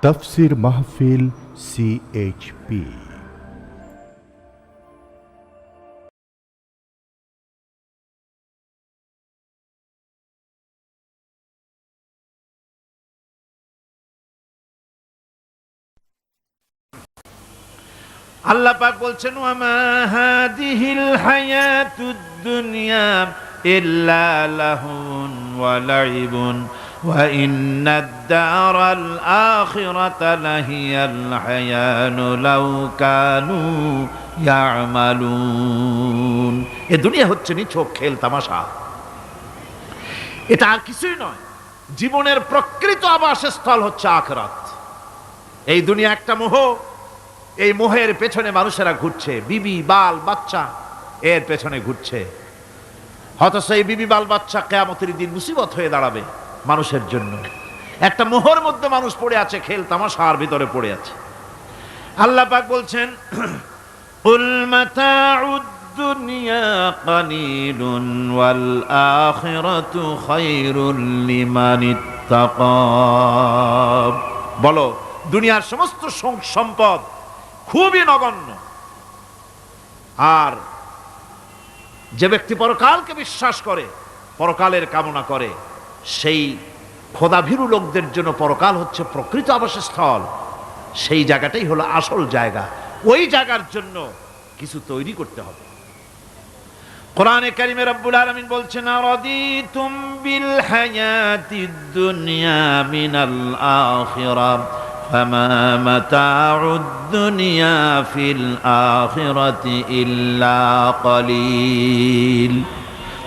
তাফসীর মাহফিল CHP। আল্লাহ পাক বলছেন ওয়ামা হাদিহিল হায়াতুদ দুনিয়া ইল্লা লাহুন ওয়া লাইবুন ওয়া ইন্নাদ দারাল আখিরাতা লাহিয়াল হায়ানু লাউ কানু ইয়ামালুন। এই দুনিয়া হচ্ছে নিছক খেল তামাশা, এটা আর কিছুই নয়। জীবনের প্রকৃত আবাসস্থল হচ্ছে আখিরাত। এই দুনিয়া একটা মোহ, এই মোহের পেছনে মানুষেরা ঘুরছে, বিবি বাল বাচ্চা এর পেছনে ঘুরছে। অথচ এই বিবি বাল বাচ্চা কিয়ামতের দিন মুসিবত হয়ে দাঁড়াবে মানুষের জন্য। একটা মোহর মধ্যে মানুষ পড়ে আছে, খেল তামাশার ভিতরে পড়ে আছে। আল্লাহ পাক বলছেন কুল মাতাউদ দুনিয়া কালিলুন ওয়াল আখিরাতু খায়রুল লিমানিত্তাকা। বলো, দুনিয়ার সমস্ত সম্পদ খুবই নগণ্য, আর যে ব্যক্তি পরকালকে বিশ্বাস করে, পরকালের কামনা করে, সেই খোদাভীরু লোকদের জন্য পরকাল হচ্ছে প্রকৃত আবাসস্থল। সেই জায়গাটাই হলো আসল জায়গা। ওই জায়গার জন্য কিছু তৈরি করতে হবে। কোরআনে কারিমে রব্বুল আলামিন বলছেন আরাদিতুম বিল হায়াতিদ দুনিয়া মিনাল আখিরাহ ফামা মাতাউদ দুনিয়া ফিল আখিরাতি ইল্লা কলিল।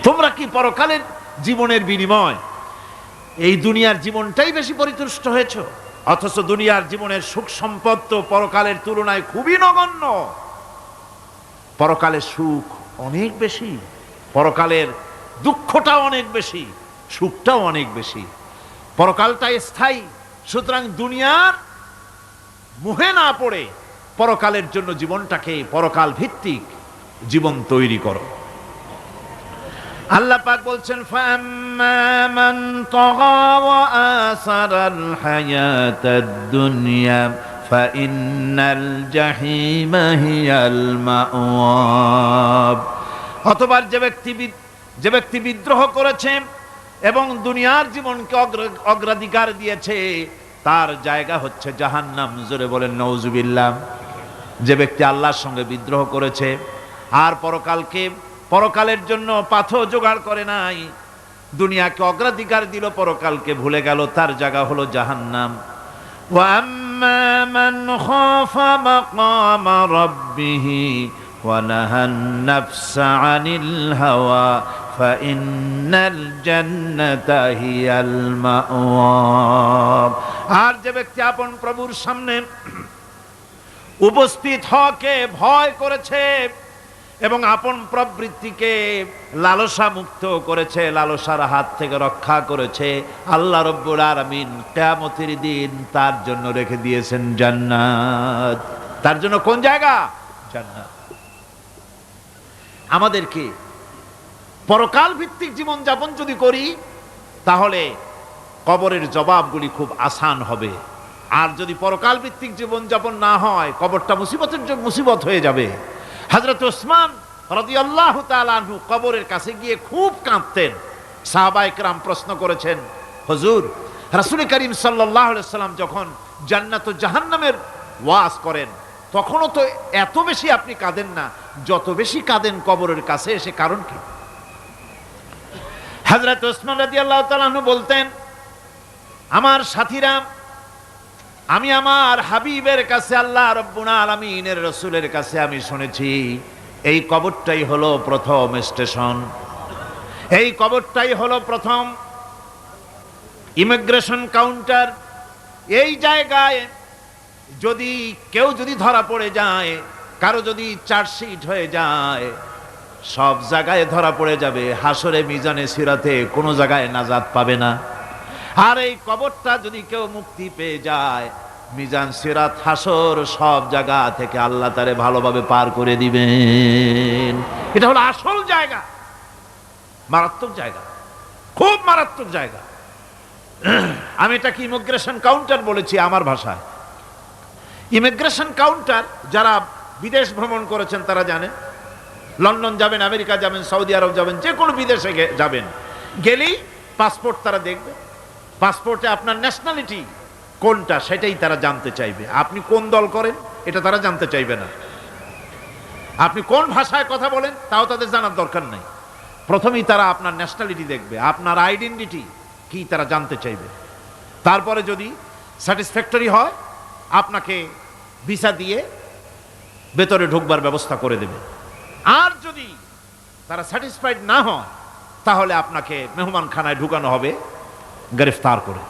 তোমরা কি পরকালের জীবনের বিনিময় এই দুনিয়ার জীবনটাই বেশি পরিতুষ্ট হয়েছো? অথচ দুনিয়ার জীবনের সুখ সম্পদ তো পরকালের তুলনায় খুবই নগণ্য। পরকালের সুখ অনেক বেশি, পরকালের দুঃখটাও অনেক বেশি, সুখটাও অনেক বেশি। পরকালটা স্থায়ী, সুতরাং দুনিয়ার মোহে না পড়ে পরকালের জন্য জীবনটাকে পরকাল ভিত্তিক জীবন তৈরি করো। আল্লাহ পাক বলছেন ফাম্মা মান তাগা ওয়া আসারাল হায়াতাদ দুনিয়া ফাইন্নাল জাহিমা হিয়াল মাওয়াব। অতঃপর যে ব্যক্তি বিদ্রোহ করেছে এবং দুনিয়ার জীবনকে অগ্রাধিকার দিয়েছে, তার জায়গা হচ্ছে জাহান্নাম। জোরে বলেন নাউজুবিল্লাহ। যে ব্যক্তি আল্লাহর সঙ্গে বিদ্রোহ করেছে আর পরকালের জন্য পাথর জোগাড় করে নাই, দুনিয়াকে অগ্রাধিকার দিল, পরকালকে ভুলে গেল, তার জায়গা হলো জাহান্নাম। ওয়া আম্মা মান খাফা মাকামা রাব্বিহি ওয়া নাহান নাফসা আনিল হাওয়া ফাইন্নাল জান্নাতা হিয়াল মাওয়া। আর যে ব্যক্তি আপন প্রভুর সামনে উপস্থিত হওয়াকে ভয় করেছে এবং আপন প্রবৃত্তিকে লালসা মুক্ত করেছে, লালসার হাত থেকে রক্ষা করেছে, আল্লাহ রব্বুল আলামিন কিয়ামতের দিন তার জন্য রেখে দিয়েছেন জান্নাত। তার জন্য কোন জায়গা? জান্নাত। আমাদেরকে পরকাল ভিত্তিক জীবন যাপন যদি করি, তাহলে কবরের জবাবগুলি খুব আসান হবে। আর যদি পরকাল ভিত্তিক জীবন যাপন না হয়, কবরটা মুসিবত হয়ে যাবে। হযরত ওসমান রাদিয়াল্লাহু তাআলা আনহু কবরের কাছে গিয়ে খুব কাঁদতেন। সাহাবায়ে কেরাম প্রশ্ন করেছেন, হুজুর, রাসূল করিম সাল্লাল্লাহু আলাইহি সাল্লাম যখন জান্নাত ও জাহান্নামের ওয়াজ করেন, তখনও তো এত বেশি আপনি কাঁদেন না, যত বেশি কাঁদেন কবরের কাছে এসে, কারণ কি? হযরত ওসমান রাদিয়াল্লাহু তাআলা আনহু বলতেন, আমার সাথীরা, আমি আমার হাবিবের কাছে, আল্লাহ রাব্বুল আলামিনের রাসূলের কাছে আমি শুনেছি এই কবরটাই হলো প্রথম স্টেশন, এই কবরটাই হলো প্রথম ইমিগ্রেশন কাউন্টার। এই জায়গায় কেউ যদি ধরা পড়ে যায়, কারো যদি চার্জশিট হয়ে যায়, সব জায়গায় ধরা পড়ে যাবে। হাসরে মিজানে সিরাতে কোনো জায়গায় নাজাত পাবে না। আর এই কবরটা যদি কেউ মুক্তি পেয়ে যায়, মিজান সিরাত হাসর সব জায়গা থেকে আল্লাহ তারে ভালোভাবে পার করে দিবেন। এটা হলো আসল জায়গা, মারাত্মক জায়গা, খুব মারাত্মক জায়গা। আমি এটাকে ইমিগ্রেশন কাউন্টার বলেছি আমার ভাষায়। ইমিগ্রেশন কাউন্টার যারা বিদেশ ভ্রমণ করেছেন তারা জানেন। লন্ডন যাবেন, আমেরিকা যাবেন, সৌদি আরব যাবেন, যে কোনো বিদেশে যাবেন, গেলেই পাসপোর্ট তারা দেখবে। পাসপোর্টে আপনার ন্যাশনালিটি কোনটা সেটাই তারা জানতে চাইবে। আপনি কোন দল করেন এটা তারা জানতে চাইবে না। আপনি কোন ভাষায় কথা বলেন তাও তাদের জানার দরকার নাই। প্রথমেই তারা আপনার ন্যাশনালিটি দেখবে, আপনার আইডেন্টিটি কি তারা জানতে চাইবে। তারপরে যদি স্যাটিসফ্যাক্টরি হয় আপনাকে ভিসা দিয়ে ভেতরে ঢুকবার ব্যবস্থা করে দেবে। আর যদি তারা স্যাটিসফাইড না হয় তাহলে আপনাকে মেহমানখানায় ঢুকানো হবে গ্রেফতার করে।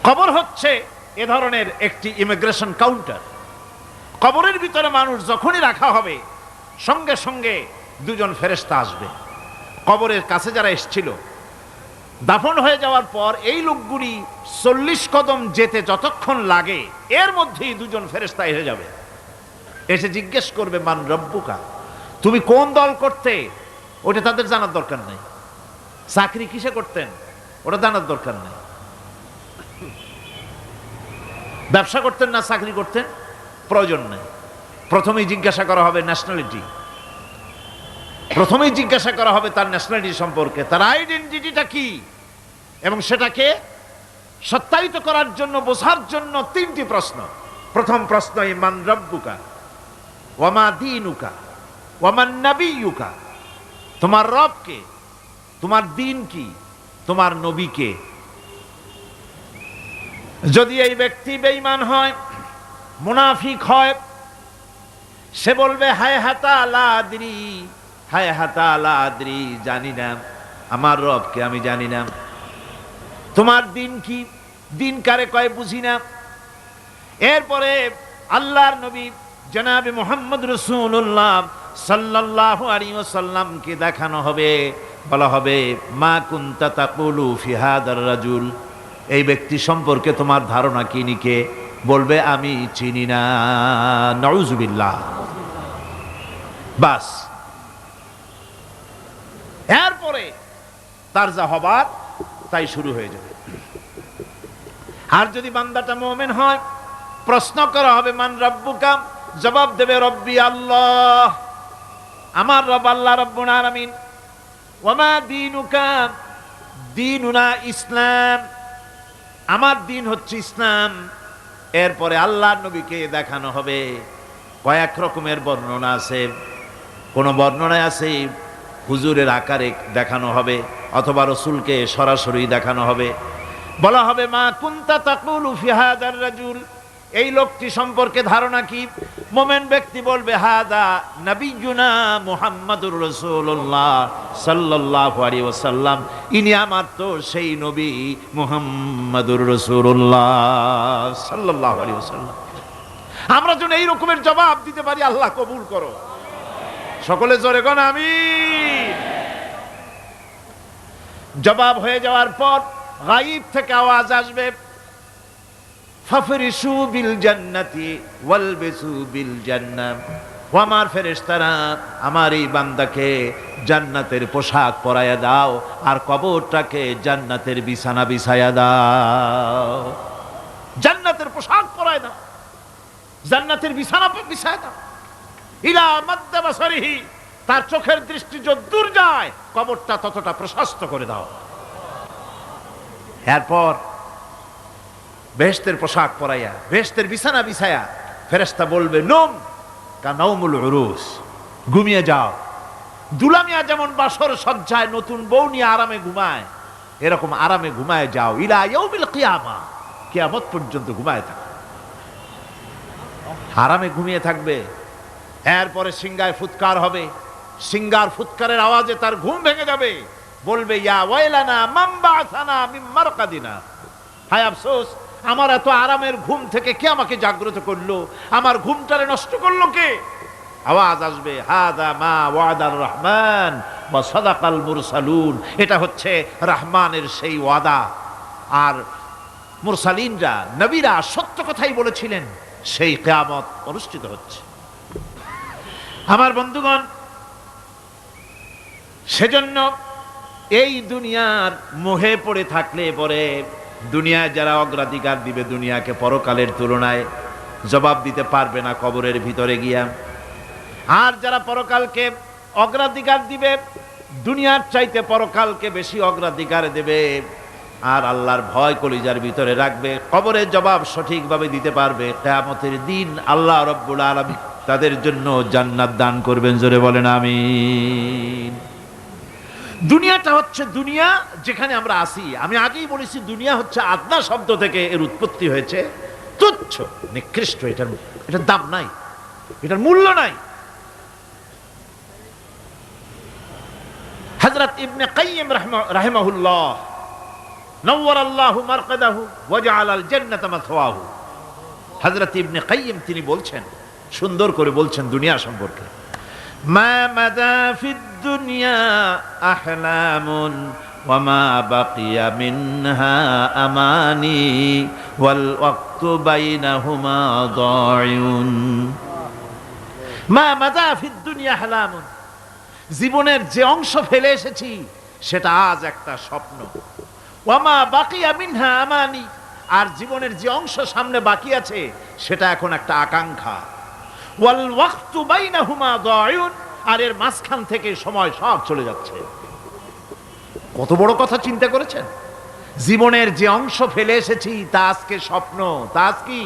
কবর হচ্ছে এ ধরনের একটি ইমিগ্রেশন কাউন্টার। কবরের ভিতরে মানুষ যখনই রাখা হবে সঙ্গে সঙ্গে দুজন ফেরেশতা আসবে। কবরের কাছে যারা এসেছিল দাফন হয়ে যাওয়ার পর এই লোকগুলি 40 কদম যেতে যতক্ষণ লাগে এর মধ্যেই দুজন ফেরেশতা এসে যাবে। এসে জিজ্ঞেস করবে, মান রব্বুকা, তুমি কোন দল করতে? ওটা তাদের জানার দরকার নেই। চাকরি কিসে করতেন ওটা জানার দরকার নেই। ব্যবসা করতেন না চাকরি করতেন প্রয়োজন নেই। প্রথমেই জিজ্ঞাসা করা হবে ন্যাশনালিটি, প্রথমেই জিজ্ঞাসা করা হবে তার ন্যাশনালিটি সম্পর্কে, তার আইডেন্টিটিটা কি, এবং সেটাকে সত্যায়িত করার জন্য, বোঝার জন্য 3টি প্রশ্ন। প্রথম প্রশ্ন, মান রব্বুকা ওয়া মা দীনুকা ওয়া মান নাবিয়্যুকা, তোমার রব কে, তোমার দ্বীন কি, তোমার নবী কে। যদি এই ব্যক্তি বেঈমান হয়, মুনাফিক হয়, সে বলবে হায় হাতা লা আদরি, হায় হাতা লা আদরি, জানি না আমার রবকে, আমি জানি না। তোমার দিন কি, দিন কারে কয় বুঝি না। এরপরে আল্লাহর নবী জনাবে মুহাম্মদ রাসূলুল্লাহ সাল্লাল্লাহু আলাইহি ওয়াসাল্লামকে দেখানো হবে, বলা হবে মা কুনতা তাকুলু ফি হাদার রাজুল, এই ব্যক্তি সম্পর্কে তোমার ধারণা কি নিকে, বলবে আমি চিনি না। নাউযুবিল্লাহ। বাস, এরপরে তার যা হবার তাই শুরু হয়ে যাবে। আর যদি বান্দাটা মুমিন হয়, প্রশ্ন করা হবে মান রব্বুকা, জবাব দেবে রব্বি আল্লাহ, আমার রব আল্লাহ রাব্বুল আলামিন। ওয়া মা দীনুকা, দীনুনা ইসলাম, আমার দিন হচ্ছে ইসলাম। এরপরে আল্লাহর নবীকে দেখানো হবে। কয়েক রকমের বর্ণনা আছে। কোন বর্ণনায় আছে হুজুরের আকারে দেখানো হবে, অথবা রসুলকে সরাসরি দেখানো হবে। বলা হবে মা কুনতা তাকুলু ফি হাদার রাজুল, এই লোকটি সম্পর্কে ধারণা কি। মুমিন ব্যক্তি বলবে হাদা নবিয়ুনা মুহাম্মাদুর রাসূলুল্লাহ সাল্লাল্লাহু আলাইহি ওয়াসাল্লাম, ইনি আমার তো সেই নবী মুহাম্মাদুর রাসূলুল্লাহ সাল্লাল্লাহু আলাইহি ওয়াসাল্লাম। আমরা যেন এই রকমের জবাব দিতে পারি, আল্লাহ কবুল করো। সকলে জোরে কোন আমিন। জবাব হয়ে যাওয়ার পর গায়ব থেকে আওয়াজ আসবে, ফাফরিশু বিল জান্নাতি ওয়ালবিসু বিল জান্নাহ, ও আমার ফেরেশতারা, আমার এই বান্দাকে জান্নাতের পোশাক পরাইয়া দাও আর কবরটাকে জান্নাতের বিছানা বিছাইয়া দাও। জান্নাতের পোশাক পরাইয়া দাও, জান্নাতের বিছানা বিছাইয়া দাও। ইলা মাদ্দা বাসারিহি, তার চোখের দৃষ্টি যতদূর যায় কবরটা ততটা প্রশস্ত করে দাও। এরপর বেহেশতের পোশাক পরাইয়া, বেহেশতের বিছানা বিছায়া ফেরেশতা বলবে নম কানাউমুল উরুস, ঘুমিয়ে যাও। দুলামিয়া যেমন বাসর সজ্জায় নতুন বউ নিয়ে আরামে ঘুমায়, এরকম আরামে ঘুমায় যাও। ইলা ইয়াউমিল কিয়ামা, কিয়ামত পর্যন্ত ঘুমায় থাকো, আরামে ঘুমিয়ে থাকবে। এরপরে সিংগায় ফুৎকার হবে, সিংগার ফুৎকারের আওয়াজে তার ঘুম ভেঙে যাবে। বলবে ইয়া ওয়াইলানা মান বাআসানা মিন মারকাদিনা, হায় আফসোস, আমার এত আরামের ঘুম থেকে কে আমাকে জাগ্রত করলো, আমার ঘুমটারে নষ্ট করলো কে। আওয়াজ আসবে হাদা মা ওয়াদার রহমান ওয়া সাদাকাল মুরসালুন, এটা হচ্ছে রহমানের সেই ওয়াদা, আর মুরসালিনরা নবীরা সত্য কথাই বলেছিলেন, সেই কিয়ামত অনুষ্ঠিত হচ্ছে। আমার বন্ধুগণ, সেজন্য এই দুনিয়ার মোহে পড়ে থাকলে পরে দুনিয়ায় যারা অগ্রাধিকার দিবে দুনিয়াকে পরকালের তুলনায়, জবাব দিতে পারবে না কবরের ভিতরে গিয়া। আর যারা পরকালকে অগ্রাধিকার দিবে, দুনিয়ার চাইতে পরকালকে বেশি অগ্রাধিকার দেবে, আর আল্লাহর ভয় কলিজার ভিতরে রাখবে, কবরের জবাব সঠিকভাবে দিতে পারবে, কিয়ামতের দিন আল্লাহ রাব্বুল আলামিন তাদের জন্য জান্নাত দান করবেন। জোরে বলেন আমিন। দুনিয়াটা হচ্ছে দুনিয়া যেখানে আমরা আসি। আমি আগেই বলেছি দুনিয়া হচ্ছে আদনা শব্দ থেকে এর উৎপত্তি হয়েছে। তুচ্ছ, নিকৃষ্ট, এটার দাম নাই, এটার মূল্য নাই। হযরত ইবনে কাইয়িম রাহিমাহুল্লাহ নওয়ারাল্লাহু মারকাদাহু ওয়া জাআলাল জান্নাতা মাথওয়াহু, হযরত ইবনে কাইয়িম তিনি বলছেন, সুন্দর করে বলছেন দুনিয়া সম্পর্কে, মা মাদা ফিদ দুনিয়া আহলামুন ওয়া মা বাকিয়া মিনহা আমানি ওয়াল ওয়াক্তু বাইনাহুমা দায়ুন। মা মাদা ফিদ দুনিয়া আহলামুন, জীবনের যে অংশ ফেলে এসেছি সেটা আজ একটা স্বপ্ন। ওয়া মা বাকিয়া মিনহা আমানি, আর জীবনের যে অংশ সামনে বাকি আছে সেটা এখন একটা আকাঙ্ক্ষা। ওয়াল ওয়াক্তু বাইনাহুমা দায়ুন, আর এর মাঝখান থেকে সময় সব চলে যাচ্ছে। কত বড় কথা চিন্তা করেছেন? জীবনের যে অংশ ফেলে এসেছি তা আজকে স্বপ্ন, তা আজ কি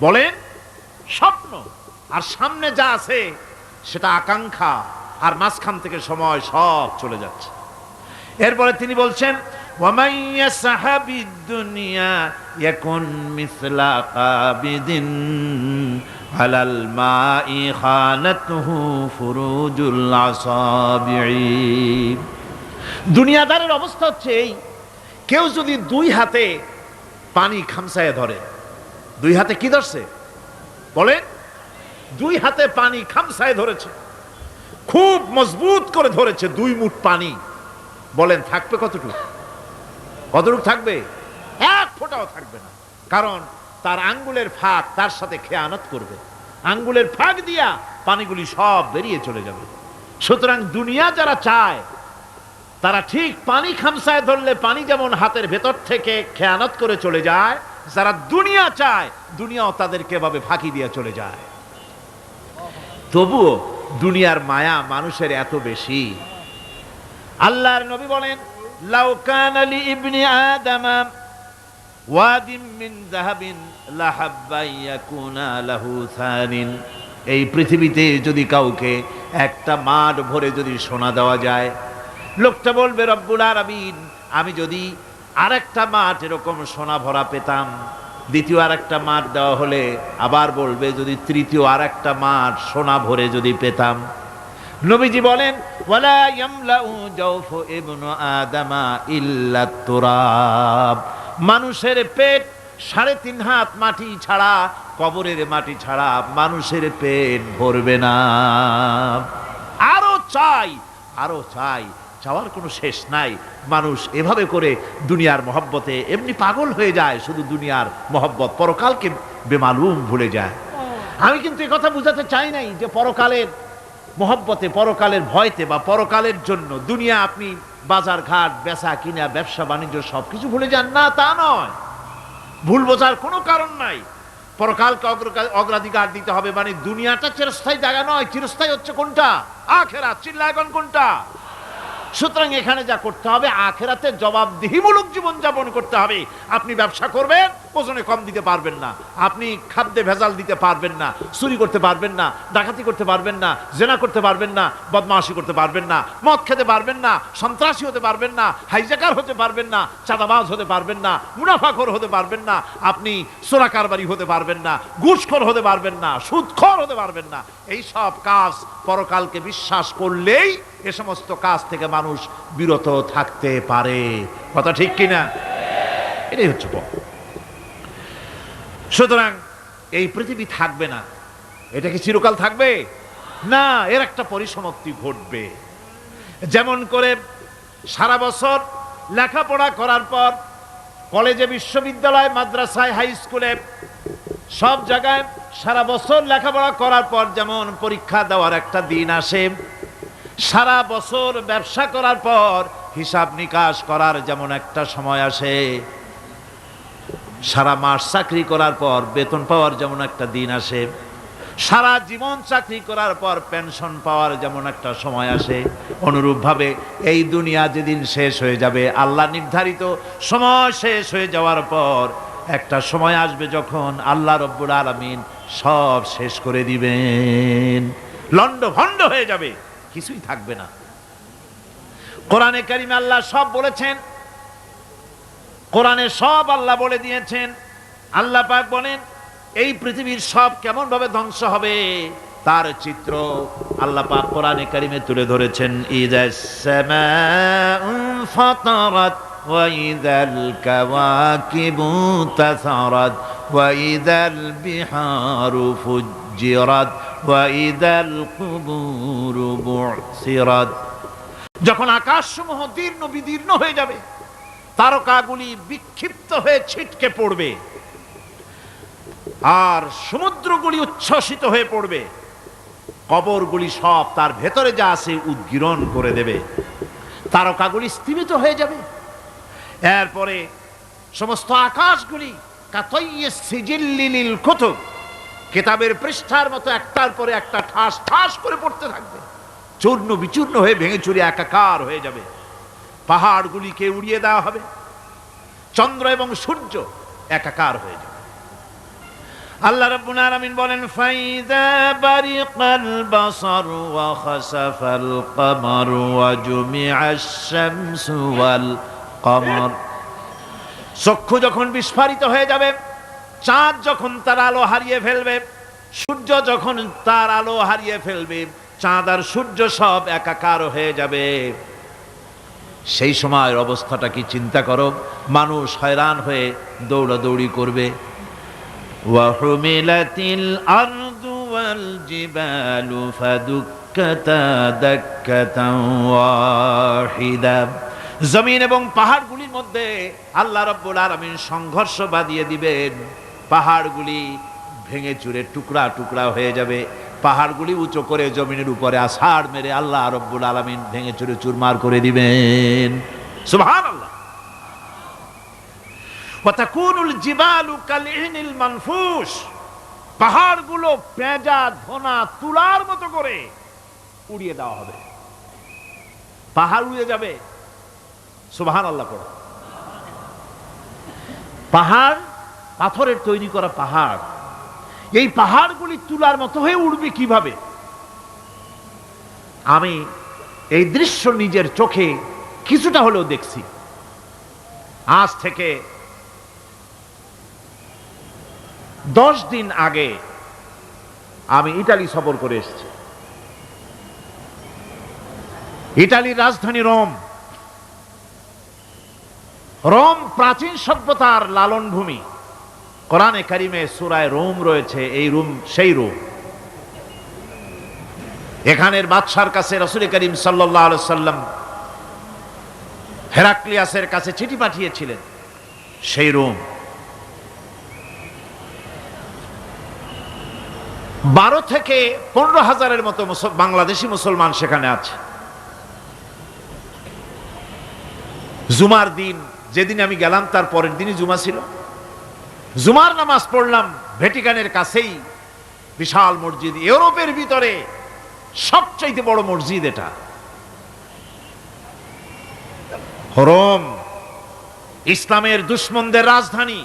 বলেন? স্বপ্ন। আর সামনে যা আছে সেটা আকাঙ্ক্ষা, আর মাঝখান থেকে সময় সব চলে যাচ্ছে। এরপরে তিনি বলছেন, ওয়ামান ইয়াসহাবিদ দুনিয়া ইয়াকুন মিসলা কাবিদিন আলাল মাই খানাতুহু ফুরুজুল আসাবিঈ। দুনিয়াদারের অবস্থা হচ্ছে এই, কেউ যদি দুই হাতে পানি খামসায় ধরে, দুই হাতে কি ধরছে বলেন? দুই হাতে পানি খামসায় ধরেছে, খুব মজবুত করে ধরেছে, দুই মুঠ পানি, বলেন থাকবে কতটুকু? কতটুকু থাকবে? এক ফোঁটাও থাকবে না, কারণ তার আঙ্গুলের ফাঁক তার সাথে খেয়ানত করবে, আঙ্গুলের ফাঁক দিয়া পানিগুলি সব বেরিয়ে চলে যাবে। সুতরাং দুনিয়া যারা চায় তারা ঠিক পানি খামসায় ধরলে পানি যেমন হাতের ভেতর থেকে খেয়ানত করে চলে যায়, যারা দুনিয়া চায় দুনিয়াও তাদেরকে এভাবে ফাঁকি দিয়ে চলে যায়। তবুও দুনিয়ার মায়া মানুষের এত বেশি। আল্লাহর নবী বলেন, লাউ কানা লি ইবনি আদামা ওয়াদিম মিন যাহাবিন লাহাব্বা ইয়াকুনা লাহু থানিন। এই পৃথিবীতে যদি কাউকে একটা মাঠ ভরে যদি সোনা দেওয়া যায়, লোকটা বলবে রব্বুল আলামিন, আমি যদি আরেকটা মাঠ এরকম সোনা ভরা পেতাম। দ্বিতীয় আরেকটা মাঠ দেওয়া হলে আবার বলবে যদি তৃতীয় আরেকটা মাঠ সোনা ভরে যদি পেতাম। নবীজি বলেন, ওয়ালা ইয়ামলাউ জাওফু ইবনু আদামা ইল্লা তুরাব। মানুষের পেট 3.5 হাত মাটি ছাড়া, কবরের মাটি ছাড়া মানুষের পেট ভরবে না। আরো চাই, আরো চাই, চাওয়ার কোনো শেষ নাই। মানুষ এভাবে করে দুনিয়ার মহব্বতে এমনি পাগল হয়ে যায়, শুধু দুনিয়ার মহব্বত, পরকালকে বেমালুম ভুলে যায়। আমি কিন্তু এই কথা বুঝাতে চাই নাই যে পরকালের মহব্বতে, পরকালের ভয়তে বা পরকালের জন্য দুনিয়া আপনি বাজার ঘাট, বেচা কিনা, ব্যবসা বাণিজ্য সবকিছু ভুলে যান, না তা নয়। ভুল বোঝার কোনো কারণ নাই। পরকালকে অগ্রাধিকার দিতে হবে, মানে দুনিয়াটা চিরস্থায়ী জায়গা নয়। চিরস্থায়ী হচ্ছে কোনটা? আখিরাত। চিল্লায় এখন কোনটা? সুতরাং এখানে যা করতে হবে, আখিরাতে জবাবদিহিমূলক জীবন যাপন করতে হবে। আপনি ব্যবসা করবেন, ওজনে কম দিতে পারবেন না, আপনি খাদ্যে ভেজাল দিতে পারবেন না, চুরি করতে পারবেন না, ডাকাতি করতে পারবেন না, জেনা করতে পারবেন না, বদমাশি করতে পারবেন না, মদ খেতে পারবেন না, সন্ত্রাসী হতে পারবেন না, হাইজ্যাকার হতে পারবেন না, চাঁদাবাজ হতে পারবেন না, মুনাফাখোর হতে পারবেন না, আপনি চোরা কারবারি হতে পারবেন না, ঘুষখোর হতে পারবেন না, সুদখোর হতে পারবেন না। এই সব কাজ পরকালকে বিশ্বাস করলেই এ সমস্ত কাজ থেকে মানুষ বিরত থাকতে পারে। কথা ঠিক কিনা? এটাই হচ্ছে পথ। সুতরাং এই পৃথিবী থাকবে না, এটা কি চিরকাল থাকবে না? এর একটা পরিসমাপ্তি ঘটবে। যেমন করে সারা বছর লেখাপড়া করার পর কলেজে, বিশ্ববিদ্যালয়, মাদ্রাসায়, হাই স্কুলে, সব জায়গায় সারা বছর লেখাপড়া করার পর যেমন পরীক্ষা দেওয়ার একটা দিন আসে, সারা বছর ব্যবসা করার পর হিসাব নিকাশ করার যেমন একটা সময় আসে, সারা মাস চাকরি করার পর বেতন পাওয়ার যেমন একটা দিন আসে, সারা জীবন চাকরি করার পর পেনশন পাওয়ার যেমন একটা সময় আসে, অনুরূপভাবে এই দুনিয়া যেদিন শেষ হয়ে যাবে, আল্লাহ নির্ধারিত সময় শেষ হয়ে যাওয়ার পর একটা সময় আসবে যখন আল্লাহ রব্বুল আলামিন সব শেষ করে দিবেন, লন্ড ভন্ড হয়ে যাবে, কিছুই থাকবে না। কোরআনে কারিমে আল্লাহ সব বলেছেন, কোরআনে সব আল্লাহ বলে দিয়েছেন। আল্লাহ পাক বলেন এই পৃথিবীর সব কেমন ভাবে ধ্বংস হবে তার চিত্র আল্লাহ পাক কোরআনে কারিমে তুলে ধরেছেন। ইযাস সামাউ ফাতারাত ওয়া ইযাল কাওয়াকিবু তাসারাত ওয়া ইযাল বিহারু ফুজ্জিরাত ওয়া ইযাল কুবুরু বু'সিরাত। যখন আকাশসমূহ দীর্ণ বিদীর্ণ হয়ে যাবে, তারকাগুলি বিক্ষিপ্ত হয়ে ছিটকে পড়বে, আর সমুদ্রগুলি উচ্ছ্বসিত হয়ে পড়বে, কবরগুলি সব তার ভেতরে যা আছে উদ্গীরণ করে দেবে, তারকাগুলি স্থিমিত হয়ে যাবে। এরপরে সমস্ত আকাশগুলি কাতাইয়িস সিজিল্লিল কুতুব, কিতাবের পৃষ্ঠার মতো একটার পরে একটা ঠাস ঠাস করে পড়তে থাকবে, চূর্ণ বিচূর্ণ হয়ে ভেঙে চুরে একাকার হয়ে যাবে। পাহাড়গুলিকে উড়িয়ে দেওয়া হবে, চন্দ্র এবং সূর্য একাকার হয়ে যাবে। আল্লাহ রাব্বুল আলামিন বলেন ফাইযা বারিকাল বাসার ওয়া খাসাফাল কমার ওয়া জুমিআশ শামসু ওয়াল কমর। চক্ষু যখন বিস্ফারিত হয়ে যাবে, চাঁদ যখন তার আলো হারিয়ে ফেলবে, সূর্য যখন তার আলো হারিয়ে ফেলবে, চাঁদ আর সূর্য সব একাকার হয়ে যাবে, সেই সময়ের অবস্থাটা কি চিন্তা করো। মানুষ হয়রান হয়ে দৌড়াদৌড়ি করবে। ওয়াহুমিলাতিল আরদু ওয়াল জিবালু ফাদুক্কাতা দাক্কাতান ওয়াহিদা। জমিন এবং পাহাড়গুলির মধ্যে আল্লাহ রাব্বুল আলামিন সংঘর্ষ বাঁধিয়ে দিবেন, পাহাড়গুলি ভেঙে চুরে টুকরা টুকরা হয়ে যাবে, পাহাড়গুলি উঁচু করে জমিনের উপরে আছাড় মেরে আল্লাহ রাব্বুল আলামিন ভেঙে চুরে চুরমার করে দিবেন। সুবহানাল্লাহ। ওয়া তাকুনুল জিবালু কালইনিল মানফুস, পাহাড়গুলো পেঁজা ধোনা তুলার মতো করে উড়িয়ে দেওয়া হবে, পাহাড় উড়ে যাবে। সুবহানাল্লাহ পড়ো। পাহাড় পাথরের তৈরি করা পাহাড়, এই পাহাড়গুলি তুলার মতো হয়ে উড়বে কিভাবে? আমি এই দৃশ্য নিজের চোখে কিছুটা হলেও দেখছি। আজ থেকে 10 দিন আগে আমি ইতালি সফর করে এসেছি। ইতালির রাজধানী রোম। রোম প্রাচীন সভ্যতার লালন ভূমি। কোরআনে কারিমে সূরায় রোম রয়েছে, এই রোম সেই রোম। এখানের বাদশার কাছে রাসূল করিম সাল্লাল্লাহু আলাইহি সাল্লাম হেরাক্লিয়াসের কাছে চিঠি পাঠিয়েছিলেন, সেই রোম। 12 থেকে 15,000-এর মতো বাংলাদেশি মুসলমান সেখানে আছে। জুমার দিন, যেদিন আমি গেলাম তার পরের দিনই জুমা ছিল। জুমার নামাজ পড়লাম ভ্যাটিকানের কাছেই বিশাল মসজিদ, ইউরোপের ভিতরে সবচাইতে বড় মসজিদ এটা। রোম ইসলামের দুশমনদের রাজধানী।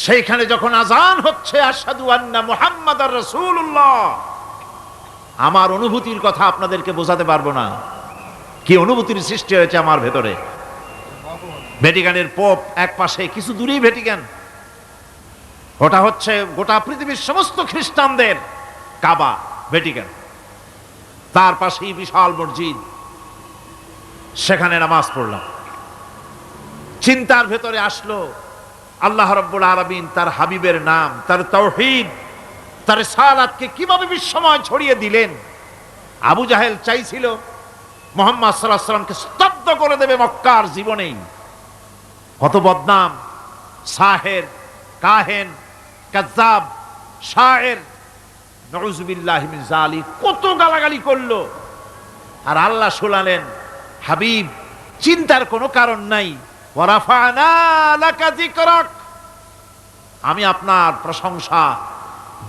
সেইখানে যখন আজান হচ্ছে আশহাদু আন্না মুহাম্মাদার রাসূলুল্লাহ, আমার অনুভূতির কথা আপনাদেরকে বোঝাতে পারবো না, কি অনুভূতির সৃষ্টি হয়েছে আমার ভেতরে। ভ্যাটিকানের পোপ এক পাশে, কিছু দূরেই ভ্যাটিকান, ওটা হচ্ছে গোটা পৃথিবীর সমস্ত খ্রিস্টানদের কাবা, ভ্যাটিকান। তার পাশেই বিশাল মসজিদ, সেখানে নামাজ পড়লাম। চিন্তার ভেতরে আসলো আল্লাহ রাব্বুল আলামিন তার হাবিবের নাম, তার তাওহীদ, তার রিসালাতকে কিভাবে বিশ্বময় ছড়িয়ে দিলেন। আবু জাহেল চাইছিল মুহাম্মদ সাল্লাল্লাহু আলাইহি ওয়াসাল্লামকে স্তব্ধ করে দেবে মক্কার জীবনেই। কত বদনাম, সাহের, কাহেন, কাজ্জাব, শায়ের, নাউযুবিল্লাহি মিন যালিক, কত গালাগালি করলো। আর আল্লাহ শোনালেন, হাবিব চিন্তার কোনো কারণ নাই, ওয়া রাফা'না লাকা যিকরাক, আমি আপনার প্রশংসা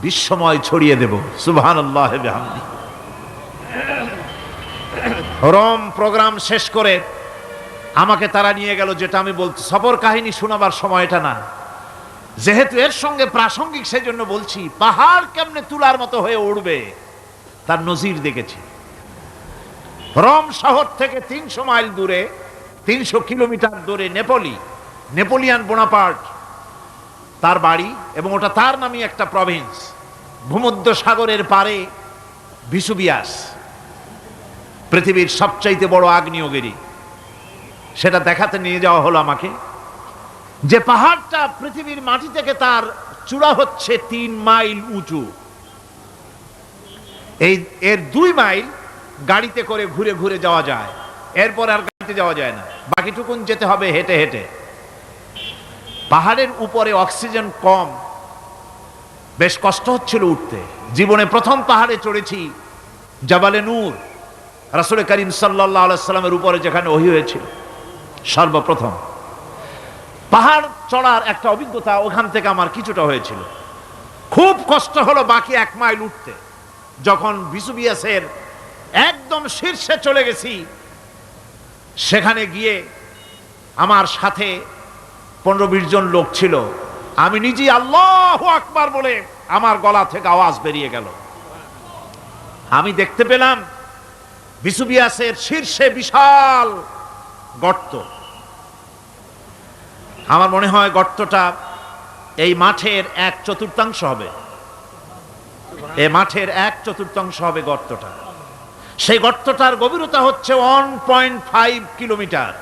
বিশ্বময় ছড়িয়ে দেব। সুবহানাল্লাহি ওয়া বিহামদিহি। রোম প্রোগ্রাম শেষ করে আমাকে তারা নিয়ে গেল, যেটা আমি বলছি সফর কাহিনী শোনাবার সময় এটা না, যেহেতু এর সঙ্গে প্রাসঙ্গিক সেই জন্য বলছি। পাহাড় কেমনে তুলার মতো হয়ে উঠবে তার নজির দেখেছি। রোম শহর থেকে 300 মাইল দূরে, 300 কিলোমিটার দূরে নেপোলিয়ান বোনাপার্ট তার বাড়ি, এবং ওটা তার নামে একটা প্রভিন্স। ভূমধ্য সাগরের পারে ভিসুবিয়াস, পৃথিবীর সবচাইতে বড় আগ্নেয়গিরি। সেটা দেখাতে নিয়ে যাওয়া হলো আমাকে, যে পাহাড়টা পৃথিবীর মাটি থেকে তার চূড়া হচ্ছে 3 মাইল উঁচু। এর 2 মাইল গাড়িতে করে ঘুরে ঘুরে যাওয়া যায়, এরপর আর গাড়িতে যাওয়া যায় না, বাকিটুকুন যেতে হবে হেঁটে হেঁটে। পাহাড়ের উপরে অক্সিজেন কম, বেশ কষ্ট হচ্ছিল উঠতে। জীবনে প্রথম পাহাড়ে চড়েছি জাবালে নূর, রাসূল করিম সাল্লাল্লাহু আলাইহি সাল্লামের উপরে যেখানে ওহী হয়েছিল সর্বপ্রথম। পাহাড় চড়ার একটা অভিজ্ঞতা ওখান থেকে আমার কিছুটা হয়েছিল। খুব কষ্ট হলো বাকি 1 মাইল উঠতে। যখন ভিসুবিয়াসের একদম শীর্ষে চলে গেছি, সেখানে গিয়ে আমার সাথে 15-20 জন লোক ছিল। আমি নিজেই আল্লাহু আকবার বলে আমার গলা থেকে আওয়াজ বেরিয়ে গেল। আমি দেখতে পেলাম ভিসুবিয়াসের শীর্ষে বিশাল গর্ত। আমার মনে হয় গর্তটা এই মাঠের 1/4 হবে। এই মাঠের 1/4 হবে গর্তটা। সেই গর্তটার গভীরতা হচ্ছে 1.5 কিলোমিটার।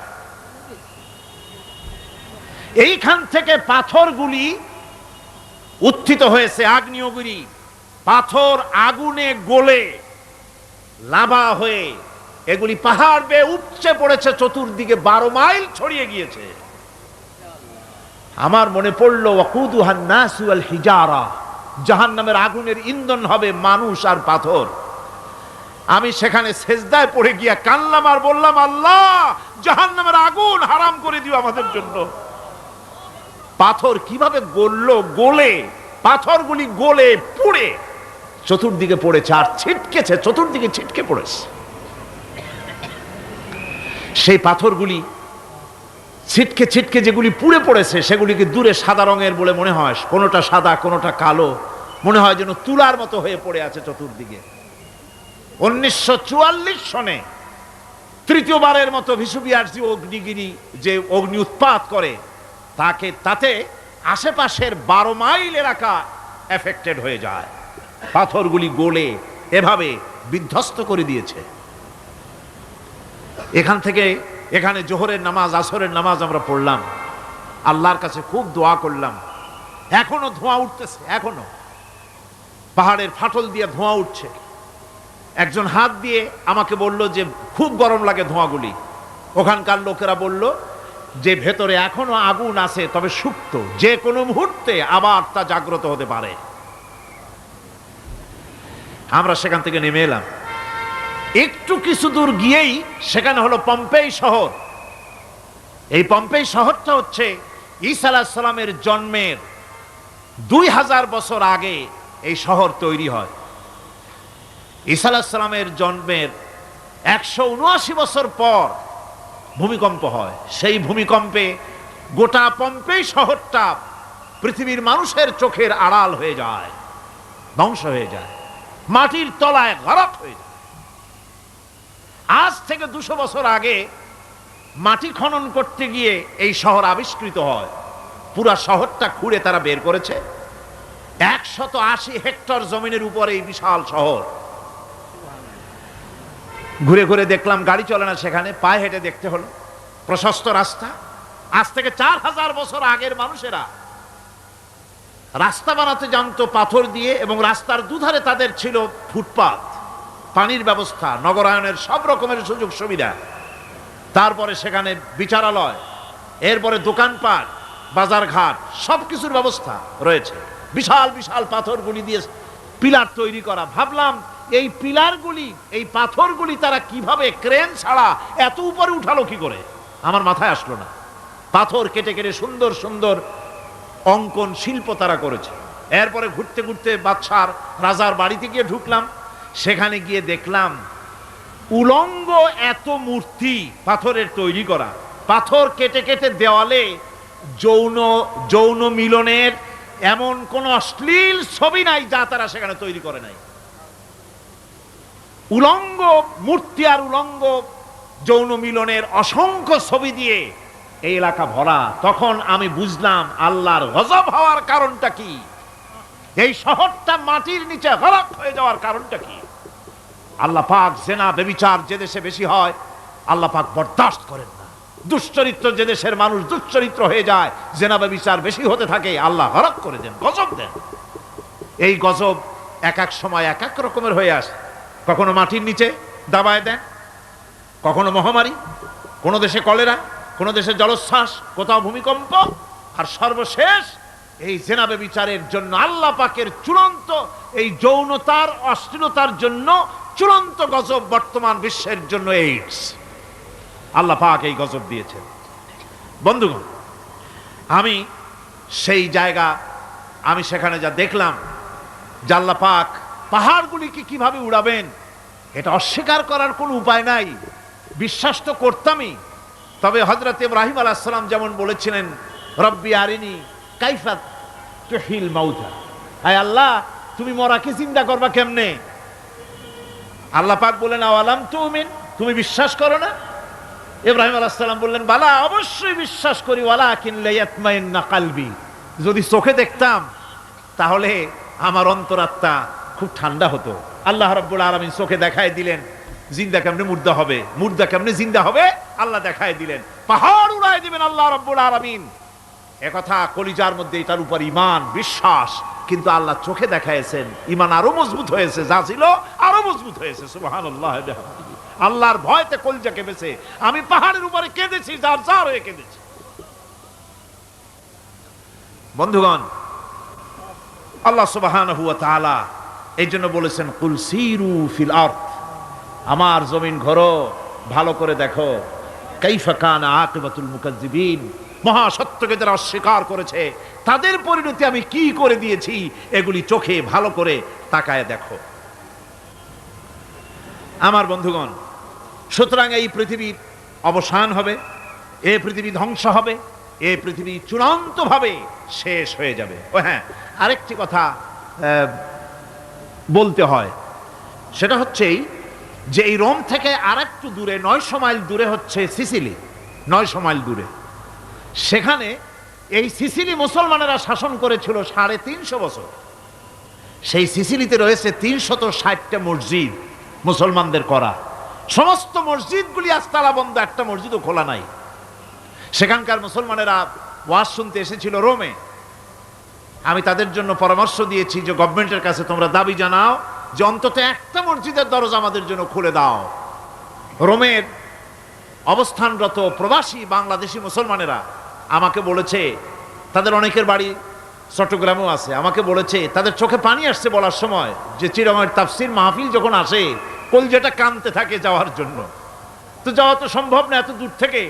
এইখান থেকে পাথরগুলি উত্থিত হয়েছে, আগ্নেয়গিরি পাথর আগুনে গলে লাভা হয়ে এগুলি পাহাড় বেয়ে উপচে পড়েছে, চতুর্দিকে 12 মাইল ছড়িয়ে গিয়েছে। আমার মনে পড়লো ওয়াকুদুহান নাসু ওয়াল হিজারা, জাহান্নামের আগুনের ইন্ধন হবে মানুষ আর পাথর। আমি সেখানে সেজদায় পড়ে গিয়া কানলাম আর বললাম, আল্লাহ জাহান্নামের আগুন হারাম করে দিও আমাদের জন্য। পাথর কিভাবে গললো, গলে পাথরগুলি গলে পুড়ে চতুর্দিকে পড়েছে আর ছিটকেছে, চতুর্দিকে ছিটকে পড়েছে। সেই পাথরগুলি ছিটকে ছিটকে যেগুলি পুড়ে পড়েছে সেগুলিকে দূরে সাদা রঙের বলে মনে হয়, কোনোটা সাদা কোনোটা কালো, মনে হয় যেন তুলার মতো হয়ে পড়ে আছে চতুর্দিকে। 1944 সনে তৃতীয়বারের মতো ভিসুবিয়াস অগ্নিগিরি যে অগ্নি উৎপাত করে, তাতে আশেপাশের 12 মাইল এলাকা এফেক্টেড হয়ে যায়। পাথরগুলি গলে এভাবে বিধ্বস্ত করে দিয়েছে। এখান থেকে এখানে জোহরের নামাজ, আসরের নামাজ আমরা পড়লাম, আল্লাহর কাছে খুব দোয়া করলাম। এখনো ধোঁয়া উঠতেছে, এখনো পাহাড়ের ফাটল দিয়ে ধোঁয়া উঠছে। একজন হাত দিয়ে আমাকে বলল যে খুব গরম লাগে ধোঁয়াগুলি। ওখানকার লোকেরা বলল যে ভেতরে এখনো আগুন আছে, তবে সুপ্ত, যে কোনো মুহূর্তে আবার তা জাগ্রত হতে পারে। আমরা সেখান থেকে নেমে এলাম। একটু কিছু দূর গিয়েই সেখানে হলো পম্পেই শহর। এই পম্পেই শহরটা হচ্ছে ঈসা আলাইহিস সালামের জন্মের 2000 বছর আগে এই শহর তৈরি হয়। ঈসা আলাইহিস সালামের জন্মের 179 বছর পর ভূমিকম্প হয়। সেই ভূমিকম্পে গোটা পম্পেই শহরটা পৃথিবীর মানুষের চোখের আড়াল হয়ে যায়, ধ্বংস হয়ে যায়, মাটির তলায় গরক হয়ে যায়। আজ থেকে 200 বছর আগে মাটি খনন করতে গিয়ে এই শহর আবিষ্কৃত হয়। পুরা শহরটা খুঁড়ে তারা বের করেছে। 180 হেক্টর জমিনের উপরে এই বিশাল শহর। ঘুরে ঘুরে দেখলাম, গাড়ি চলে না সেখানে, পায়ে হেঁটে দেখতে হলো। প্রশস্ত রাস্তা। আজ থেকে 4000 বছর আগের মানুষেরা রাস্তা বানাতে জানতো পাথর দিয়ে, এবং রাস্তার দুধারে তাদের ছিল ফুটপাত, পানির ব্যবস্থা, নগরায়নের সব রকমের সুযোগ সুবিধা। তারপরে সেখানে বিচারালয়, এরপরে দোকানপাট, বাজারঘাট, সবকিছুর ব্যবস্থা রয়েছে। বিশাল বিশাল পাথরগুলি দিয়ে পিলার তৈরি করা। ভাবলাম এই পিলারগুলি, এই পাথরগুলি তারা কিভাবে ক্রেন ছাড়া এত উপরে উঠালো কি করে, আমার মাথায় আসলো না। পাথর কেটে কেটে সুন্দর সুন্দর অঙ্কন শিল্প তারা করেছে। এরপরে ঘুরতে ঘুরতে বাদশার রাজার বাড়িতে গিয়ে ঢুকলাম, সেখানে গিয়ে দেখলাম উলঙ্গ এত মূর্তি পাথরের তৈরি করা, পাথর কেটে কেটে দেওয়ালে যৌন যৌন মিলনের এমন কোন অশ্লীল ছবি নাই যা তারা সেখানে তৈরি করে নাই। উলঙ্গ মূর্তি আর উলঙ্গ যৌন মিলনের অসংখ্য ছবি দিয়ে এই এলাকা ভরা। তখন আমি বুঝলাম আল্লাহর গজব হওয়ার কারণটা কি, এই শহরটা মাটির নিচে গরক হয়ে যাওয়ার কারণটা কি। আল্লাহ পাক জেনা ব্যভিচার যে দেশে বেশি হয় আল্লাহ পাক বরদাস্ত করেন না। দুশ্চরিত্র যে দেশের মানুষ দুশ্চরিত্র হয়ে যায়, জেনা ব্যভিচার বেশি হতে থাকে, আল্লাহ গরক করে দেন, গজব দেন। এই গজব এক এক সময় এক এক রকমের হয়ে আসে। কখনো মাটির নিচে দাবায় দেন, কখনো মহামারী, কোনো দেশে কলেরা, কোনো দেশে জলোচ্ছ্বাস, কোথাও ভূমিকম্প, আর সর্বশেষ এই জেনা ব্যভিচারের জন্য আল্লাহ পাকের চূড়ান্ত এই যৌনতার অশ্লীলতার জন্য চূড়ান্ত গজব বর্তমান বিশ্বের জন্য এইডস। আল্লাহ পাক এই গজব দিয়েছেন। বন্ধুগণ, আমি সেই জায়গা, আমি সেখানে যা দেখলাম যে আল্লাহ পাক পাহাড়গুলিকে কিভাবে উড়াবেন এটা অস্বীকার করার কোনো উপায় নাই। বিশ্বাস তো করতামই, তবে হযরত ইব্রাহিম আলাইহিস সালাম যেমন বলেছিলেন, রব্বি আরিনি কাইফা তুহিল মাউতা, আয় আল্লাহ তুমি মরাকে জিন্দা করবা কেমনে? আল্লাহ পাক বলেন আওয়ালাম তুমিন, তুমি বিশ্বাস করো না? ইব্রাহিম আলাইহিস সালাম বললেন বালা, অবশ্যই বিশ্বাস করি, ওয়ালাকিন লিয়াতমাইন্না কলবি, যদি চোখে দেখতাম তাহলে আমার অন্তরাত্মা খুব ঠান্ডা হতো। আল্লাহ রাব্বুল আলামিন চোখে দেখায় দিলেন জিন্দা কেমনে মুর্দা হবে, মুর্দা কেমনে জিন্দা হবে, আল্লাহ দেখায় দিলেন। পাহাড় উড়ায় দিবেন আল্লাহ রাব্বুল আলামিন। একথা কলিজার মধ্যে এটার উপর ঈমান বিশ্বাস, কিন্তু আল্লাহ চোখে দেখাইছেন, ঈমান আরো মজবুত হয়েছে, যা ছিল আরো মজবুত হয়েছে। সুবহানাল্লাহ। আল্লাহর ভয়তে কলিজা কেঁপেছে। আমি পাহাড়ের উপরে কেঁদেছি, যার যার হয়ে কেঁদেছি। বন্ধুগণ, আল্লাহ সুবহানাহু ওয়া তাআলা এই জন্য বলেছেন কুল সিরু ফিল আরদ, আমার জমিন ঘোরো, ভালো করে দেখো, কাইফা কানা আকিবাতুল মুকাজ্জিবিন, মহাসত্যকে যারা অস্বীকার করেছে তাদের পরিণতি আমি কি করে দিয়েছি, এগুলি চোখে ভালো করে তাকায় দেখো। আমার বন্ধুগণ, সুতরাং এই পৃথিবীর অবসান হবে, এই পৃথিবী ধ্বংস হবে, এই পৃথিবী চূড়ান্তভাবে শেষ হয়ে যাবে। ও হ্যাঁ, আরেকটি কথা বলতে হয়, সেটা হচ্ছেই যে এই রোম থেকে আর একটু দূরে 900 মাইল দূরে হচ্ছে সিসিলি। 900 মাইল দূরে, সেখানে এই সিসিলি মুসলমানেরা শাসন করেছিল 350 বছর। সেই সিসিলিতে রয়েছে 360টা মসজিদ মুসলমানদের করা। সমস্ত মসজিদগুলি আজ তালা বন্ধ, একটা মসজিদও খোলা নাই। সেখানকার মুসলমানেরা ওয়াজ শুনতে এসেছিল রোমে। আমি তাদের জন্য পরামর্শ দিয়েছি যে গভর্নমেন্টের কাছে তোমরা দাবি জানাও যে অন্তত একটা মসজিদের দরজা আমাদের জন্য খুলে দাও। রোমের অবস্থানরত প্রবাসী বাংলাদেশি মুসলমানেরা আমাকে বলেছে, তাদের অনেকের বাড়ি চট্টগ্রামেও আছে, আমাকে বলেছে তাদের চোখে পানি আসছে বলার সময় যে চিরঙের তাফসির মাহফিল যখন আসে কলজেটা কাঁদতে থাকে যাওয়ার জন্য। তো যাওয়া তো সম্ভব না এত দূর থেকে,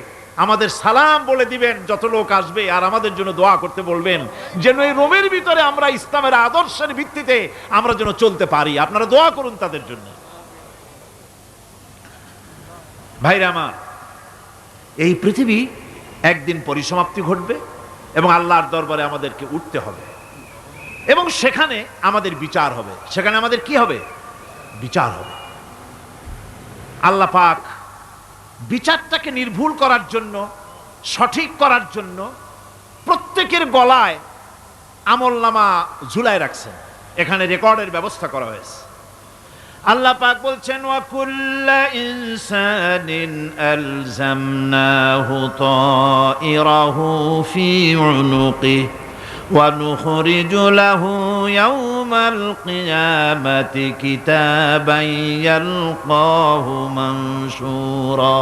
আমাদের সালাম বলে দিবেন যত লোক আসবে, আর আমাদের জন্য দোয়া করতে বলবেন যেন এই রোমের ভিতরে আমরা ইসলামের আদর্শের ভিত্তিতে আমরা যেন চলতে পারি। আপনারা দোয়া করুন তাদের জন্য। ভাইরা আমার, এই পৃথিবী একদিন পরিসমাপ্তি ঘটবে এবং আল্লাহর দরবারে আমাদেরকে উঠতে হবে এবং সেখানে আমাদের বিচার হবে। সেখানে আমাদের কি হবে? বিচার হবে। আল্লাহ পাক বিচারটাকে নির্ভুল করার জন্য, সঠিক করার জন্য প্রত্যেকের গলায় আমলনামা ঝুলায় রাখছেন। এখানে রেকর্ডের ব্যবস্থা করা হয়েছে। আল্লাহ পাক বলছেন ওয়া কুল্লা ইনসানিন আলজামনাহু তাইরাহু ফি উনুকি ওয়া নুখরিজু লাহু ইয়াওমাল কিয়ামাতি কিতাবান ইয়ালকাহু মানশুরা।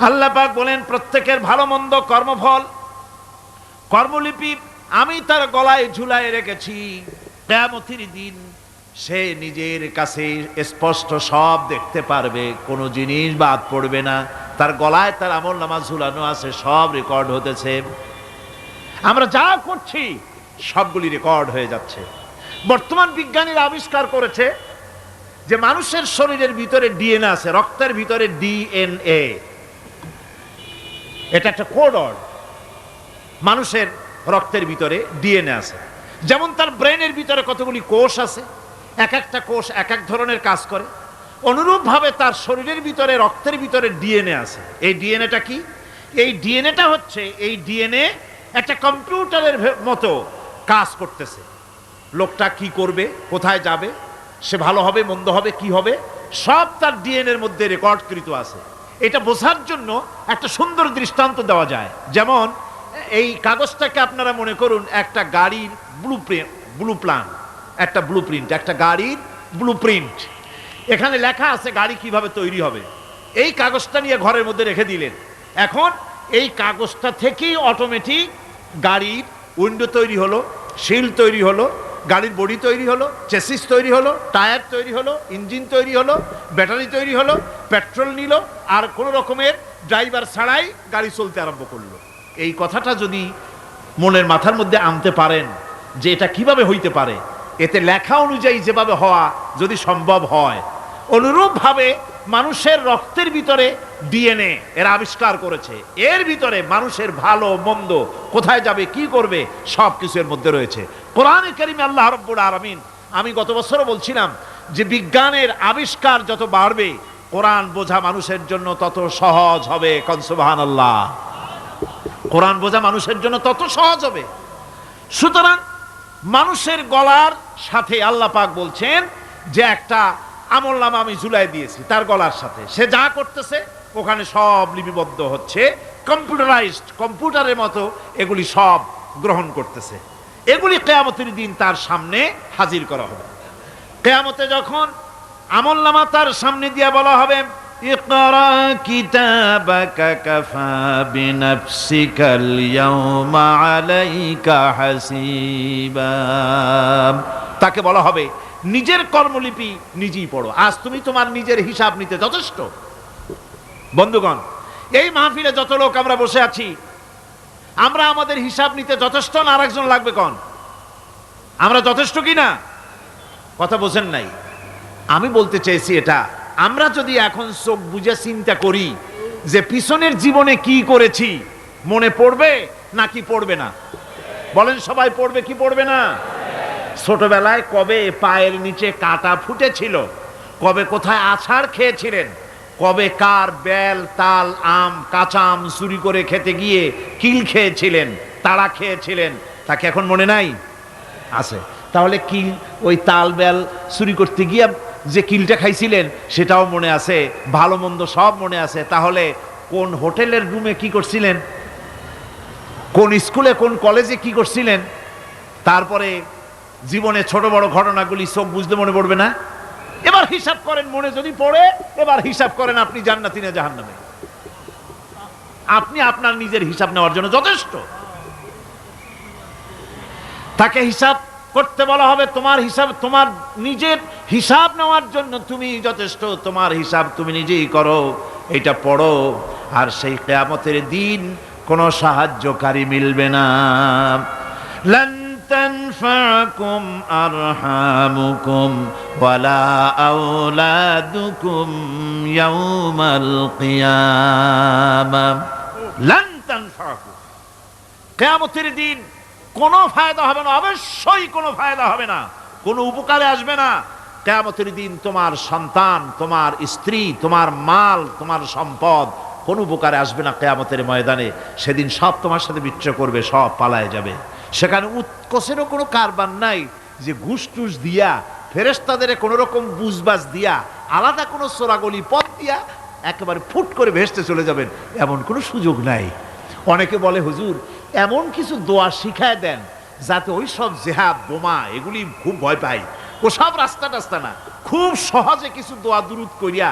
আল্লাহ পাক বলেন প্রত্যেকের ভালো মন্দ কর্মফল, কর্মলিপি আমি তার গলায় ঝুলায় রেখেছি। কিয়ামতের দিন সে নিজের কাছে স্পষ্ট সব দেখতে পারবে, কোনো জিনিস বাদ পড়বে না। তার গলায় তার আমল নামা ঝুলানো আছে, সব রেকর্ড হতেছে। আমরা যা করছি সবগুলি রেকর্ড হয়ে যাচ্ছে। বর্তমান বিজ্ঞানীরা আবিষ্কার করেছে যে মানুষের শরীরের ভিতরে ডিএনএ আছে, রক্তের ভিতরে ডিএনএ, এটা একটা কোড। মানুষের রক্তের ভিতরে ডিএনএ আছে। যেমন তার ব্রেনের ভিতরে কতগুলি কোষ আছে, এক একটা কোষ এক এক ধরনের কাজ করে, অনুরূপভাবে তার শরীরের ভিতরে রক্তের ভিতরে ডিএনএ আছে। এই ডিএনএটা কি? এই ডিএনএটা হচ্ছে, এই ডিএনএ একটা কম্পিউটারের মতো কাজ করতেছে। লোকটা কি করবে, কোথায় যাবে, সে ভালো হবে মন্দ হবে কি হবে, সব তার ডিএনএর মধ্যে রেকর্ডকৃত আছে। এটা বোঝার জন্য একটা সুন্দর দৃষ্টান্ত দেওয়া যায়। যেমন এই কাগজটাকে আপনারা মনে করুন একটা গাড়ির একটা ব্লুপ্রিন্ট, একটা গাড়ির ব্লুপ্রিন্ট। এখানে লেখা আছে গাড়ি কিভাবে তৈরি হবে। এই কাগজটা নিয়ে ঘরের মধ্যে রেখে দিলেন। এখন এই কাগজটা থেকেই অটোমেটিক গাড়ির উইন্ডো তৈরি হলো, শিল তৈরি হলো, গাড়ির বডি তৈরি হলো, চেসিস তৈরি হলো, টায়ার তৈরি হলো, ইঞ্জিন তৈরি হলো, ব্যাটারি তৈরি হলো, পেট্রোল নিল, আর কোনো রকমের ড্রাইভার ছাড়াই গাড়ি চলতে আরম্ভ করলো। এই কথাটা যদি মনের মাথার মধ্যে আনতে পারেন যে এটা কিভাবে হইতে পারে, এতে লেখা অনুযায়ী যেভাবে হওয়া যদি সম্ভব হয়, অনুরূপভাবে মানুষের রক্তের ভিতরে ডিএনএ এরা আবিষ্কার করেছে। এর ভিতরে মানুষের ভালো মন্দ, কোথায় যাবে কি করবে, সব কিছু এর মধ্যে রয়েছে। কোরআনে কারিমে আল্লাহ রাব্বুল আলামিন, আমি গত বছরও বলছিলাম যে বিজ্ঞানের আবিষ্কার যত বাড়বে, কোরআন বোঝা মানুষের জন্য তত সহজ হবে। কোন সুবহানাল্লাহ। কোরআন বোঝা মানুষের জন্য তত সহজ হবে। সুতরাং মানুষের গলার সাথে আল্লাহ পাক বলছেন যে একটা আমলনামা আমি ঝুলাই দিয়েছি তার গলার সাথে, সে যা করতেছে ওখানে সব লিপিবদ্ধ হচ্ছে, কম্পিউটারাইজড, কম্পিউটারের মতো এগুলি সব গ্রহণ করতেছে। এগুলি কিয়ামতের দিন তার সামনে হাজির করা হবে। কিয়ামতে যখন আমলনামা তার সামনে দিয়ে বলা হবে, ইকরা কিতাবাকা কাফা বিনাফসিকাল ইয়াওমা আলাইকা হাসিবা, তাকে বলা হবে নিজের কর্মলিপি নিজেই পড়ো, আজ তুমি তোমার নিজের হিসাব নিতে যথেষ্ট। বন্ধুগণ, এই মাহফিলে যত লোক আমরা বসে আছি, আমরা আমাদের হিসাব নিতে যথেষ্ট না আরেকজন লাগবে? কোন আমরা যথেষ্ট কি না? কথা বোঝেন নাই। আমি বলতে চেয়েছি এটা, আমরা যদি এখন চোখ বুঝে চিন্তা করি যে পিছনের জীবনে কি করেছি, মনে পড়বে নাকি পড়বে না? বলেন সবাই, পড়বে কি পড়বে না? ছোটবেলায় কবে পায়ের নিচে কাটা ফুটেছিল, কবে কোথায় আছাড় খেয়েছিলেন, কবে কার বেল তাল আম কাঁচা আম চুরি করে খেতে গিয়ে কিল খেয়েছিলেন, তাড়া খেয়েছিলেন, তাকে এখন মনে নাই? আছে। তাহলে কিল, ওই তাল বেল চুরি করতে গিয়ে যে কিলটা খাইছিলেন সেটাও মনে আছে, ভালো মন্দ সব মনে আছে। তাহলে কোন হোটেলের রুমে কি করছিলেন, কোন স্কুলে কোন কলেজে কি করছিলেন, তারপরে জীবনে ছোট বড় ঘটনাগুলি চোখ বুঝতে মনে পড়বে না? এবার হিসাব করেন, মনে যদি পড়ে এবার হিসাব করেন আপনি জান্নাতি না জাহান্নামে। আপনি আপনার নিজের হিসাব নেওয়ার জন্য যথেষ্ট। তাকে হিসাব করতে বলা হবে, তোমার হিসাব, তোমার নিজের হিসাব নেওয়ার জন্য তুমি যথেষ্ট, তোমার হিসাব তুমি নিজেই করো, এটা পড়ো। আর সেই কিয়ামতের দিন কোনো সাহায্যকারী মিলবে না। লান তানফাকুম আরহামুকুম ওয়ালা আওলাদুকুম ইয়াউমাল কিয়ামা। লান তানফাকুম, কিয়ামতের দিন কোনো ফায়দা হবে না, অবশ্যই কোনো ফায়দা হবে না, কোনো উপকারে আসবে না। কিয়ামতের দিন তোমার সন্তান, তোমার স্ত্রী, তোমার মাল, তোমার সম্পদ কোনো উপকারে আসবে না। কিয়ামতের ময়দানে সেদিন সব তোমার সাথে বিচ্ছা করবে, সব পালায় যাবে। সেখানে উৎকোষেরও কোনো কারবার নাই যে ঘুষ টুস দিয়া, ফেরেশতাদের কোনো রকম বুঝবাজ দিয়া, আলাদা কোনো চোরাগলি পথ দিয়া একেবারে ফুট করে ভেসতে চলে যাবেন, এমন কোনো সুযোগ নাই। অনেকে বলে, হুজুর এমন কিছু দোয়া শিখায় দেন যাতে ওই সব জেহাদ বোমা এগুলি খুব ভয় পাই, ও সব রাস্তা টাস্তা না, খুব সহজে কিছু দোয়া দুরুদ করিয়া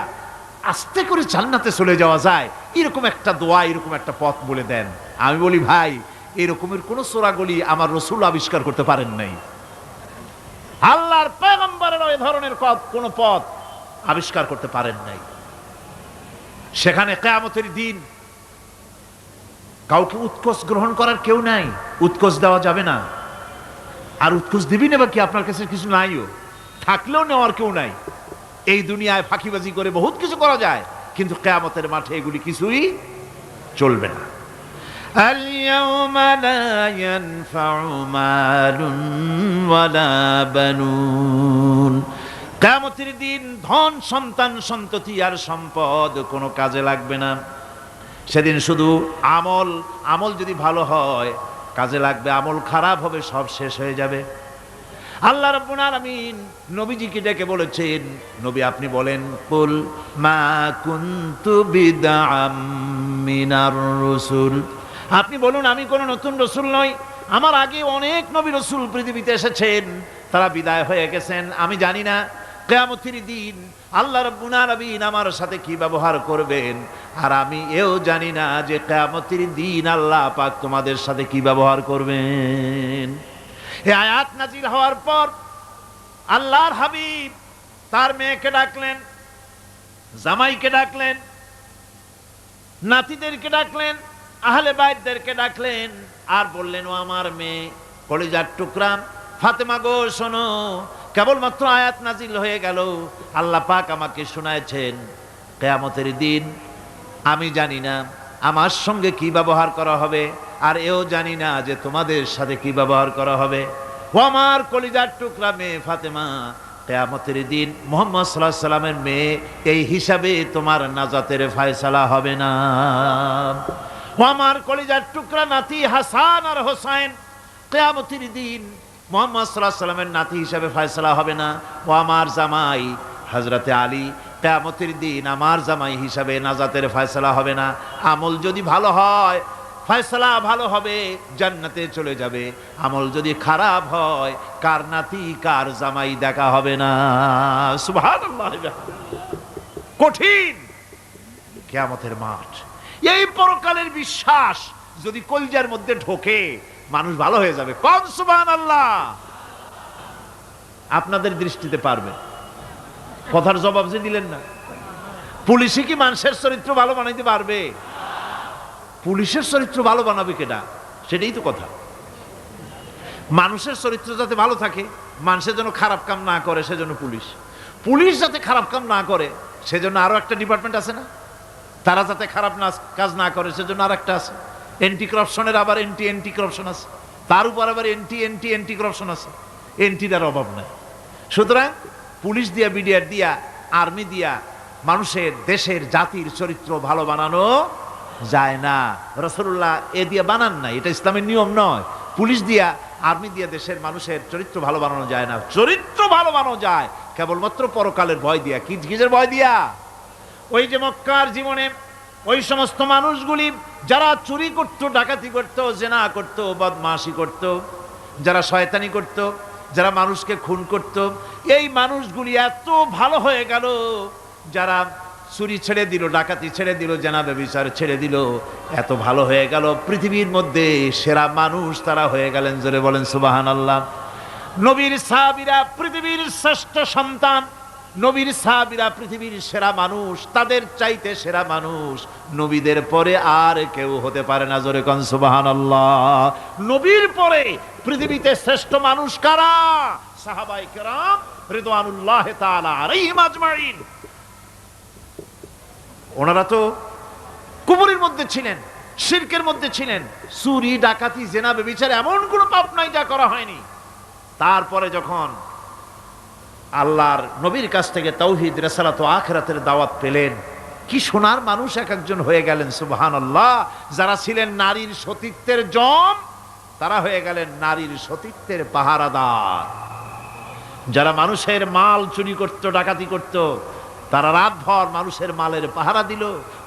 আস্তে করে জান্নাতে চলে যাওয়া যায়, এরকম একটা দোয়া, এরকম একটা পথ বলে দেন। আমি বলি, ভাই এরকমের কোন চোরাগলি আমার রসুল আবিষ্কার করতে পারেন নাই, আল্লাহর পয়গম্বরের ওই ধরনের কোন পথ আবিষ্কার করতে পারেন নাই। সেখানে কিয়ামতের দিন কাউকে উৎকোচ গ্রহণ করার কেউ নাই, উৎকোচ দেওয়া যাবে না। আর উৎকোচ দিবি না বা কি, আপনার কাছে কিছু নাইও, থাকলেও নেওয়ার কেউ নাই। এই দুনিয়ায় ফাঁকিবাজি করে বহুত কিছু করা যায়, কিন্তু কিয়ামতের মাঠে এগুলি কিছুই চলবে না। اليوم لا ينفع مال ولا بنون। কিয়ামতের দিন ধন সন্তান সন্ততি আর সম্পদ কোনো কাজে লাগবে না। সেদিন শুধু আমল যদি ভালো হয় কাজে লাগবে, আমল খারাপ হবে সব শেষ হয়ে যাবে। আল্লাহ রাব্বুল আলামিন নবীজিকে ডেকে বলেছেন, নবী আপনি বলেন, কুল মা কুনতু বিদআম মিনার রাসূল, আপনি বলুন আমি কোন নতুন রসুল নই, আমার আগে অনেক নবী রসুল পৃথিবীতে এসেছেন, তারা বিদায় হয়ে গেছেন। আমি জানি না কিয়ামতের দিন আল্লাহ রাব্বুল আলামিন আমার সাথে কি ব্যবহার করবেন, আর আমি এও জানি না যে কিয়ামতের দিন আল্লাহ পাক তোমাদের সাথে কি ব্যবহার করবেন। এই আয়াত নাজিল হওয়ার পর আল্লাহর হাবিব তার মেয়েকে ডাকলেন, জামাইকে ডাকলেন, নাতিদেরকে ডাকলেন, আহলে বাইতদেরকে ডাকলেন, আর বললেন, ও আমার মেয়ে কলিজার টুকরা ফাতেমা গো শোনো, কেবলমাত্র আয়াত নাজিল হয়ে গেল, আল্লাহ পাক আমাকে শোনায়ছেন কিয়ামতের দিন আমি জানি না আমার সঙ্গে কি ব্যবহার করা হবে, আর এও জানি না যে তোমাদের সাথে কি ব্যবহার করা হবে। ও আমার কলিজার টুকরা মেয়ে ফাতেমা, কিয়ামতের দিন মুহাম্মদ সাল্লাল্লাহু আলাইহি সাল্লামের মেয়ে এই হিসাবে তোমার নাজাতের ফয়সালা হবে না। ও আমার কলিজার টুকরা নাতি হাসান আর হোসেন, কিয়ামতের দিন মুহাম্মদ সাল্লাল্লাহু আলাইহি সাল্লামের নাতি হিসাবে ফয়সালা হবে না। ও আমার জামাই হযরতে আলী, কিয়ামতের দিন আমার জামাই হিসাবে নাজাতের ফয়সালা হবে না। আমল যদি ভালো হয় ফয়সালা ভালো হবে, জান্নাতে চলে যাবে। আমল যদি খারাপ হয় কার নাতি কার জামাই দেখা হবে না। সুবহানাল্লাহ। কঠিন কিয়ামতের মাঠ। এই পরকালের বিশ্বাস যদি কলজার মধ্যে ঢোকে মানুষ ভালো হয়ে যাবে। কোন সুবহানাল্লাহ। আপনাদের দৃষ্টিতে পারবে, কথার জবাব যে দিলেন না। পুলিশে কি মানুষের চরিত্র ভালো বানাইতে পারবে? পুলিশের চরিত্র ভালো বানাবে কেডা? সেটাই তো কথা। মানুষের চরিত্র যাতে ভালো থাকে, মানুষের যেন খারাপ কাম না করে, সেজন্য পুলিশ যাতে খারাপ কাম না করে সেজন্য আরো একটা ডিপার্টমেন্ট আছে না? তারা যাতে খারাপ কাজ না করে সেজন্য আর একটা আছে। এন্টি করাপশনের আবার এন্টি করাপশন আছে, তার উপর আবার এন্টি করাপশন আছে। এন্টিটার অভাব নাই। সুতরাং পুলিশ দিয়া, বিডিআর দিয়া, আর্মি দিয়া মানুষের, দেশের, জাতির চরিত্র ভালো বানানো যায় না। রাসূলুল্লাহ এ দিয়ে বানান নাই, এটা ইসলামের নিয়ম নয়। পুলিশ দিয়া, আর্মি দিয়া দেশের মানুষের চরিত্র ভালো বানানো যায় না। চরিত্র ভালো বানানো যায় কেবলমাত্র পরকালের ভয় দিয়া। কিসের ভয় দিয়া? ওই যে মক্কার জীবনে ওই সমস্ত মানুষগুলি যারা চুরি করত, ডাকাতি করত, জেনা করত, বদমাশি করত, যারা শয়তানি করত, যারা মানুষকে খুন করত, এই মানুষগুলি এত ভালো হয়ে গেল, যারা চুরি ছেড়ে দিল, ডাকাতি ছেড়ে দিল, জেনা ব্যভিচার ছেড়ে দিল, এত ভালো হয়ে গেল, পৃথিবীর মধ্যে সেরা মানুষ তারা হয়ে গেলেন। জোরে বলেন সুবহানাল্লাহ। নবীর সাহাবীরা পৃথিবীর শ্রেষ্ঠ সন্তান, নবীর সাহাবীরা পৃথিবীর সেরা মানুষ, তাদের চাইতে সেরা মানুষ নবীদের পরে আর কেউ হতে পারে না। জোরে কোন সুবহানাল্লাহ। নবীর পরে পৃথিবীতে শ্রেষ্ঠ মানুষ কারা? সাহাবায়ে কেরাম রিদওয়ানুল্লাহি তাআলা আলাইহিম আজমাইন। ওনারা তো কুফরের মধ্যে ছিলেন, শিরকের মধ্যে ছিলেন, চুরি, ডাকাতি, জেনা, ব্যভিচার এমন কোন পাপ নাই যা করা হয়নি। তারপরে যখন আল্লাহর নবীর কাছ থেকে তাওহীদ, রিসালাত ও আখিরাতের দাওয়াত পেলেন, কি সোনার মানুষ এক একজন হয়ে গেলেন। সুবহানাল্লাহ। যারা ছিলেন নারীর সতীত্বের জম, তারা হয়ে গেলেন নারীর সতীত্বের পাহারাদার। যারা মানুষের মাল চুরি করত, ডাকাতি করত, তারা রাতভর মানুষের মালের পাহারা দিল,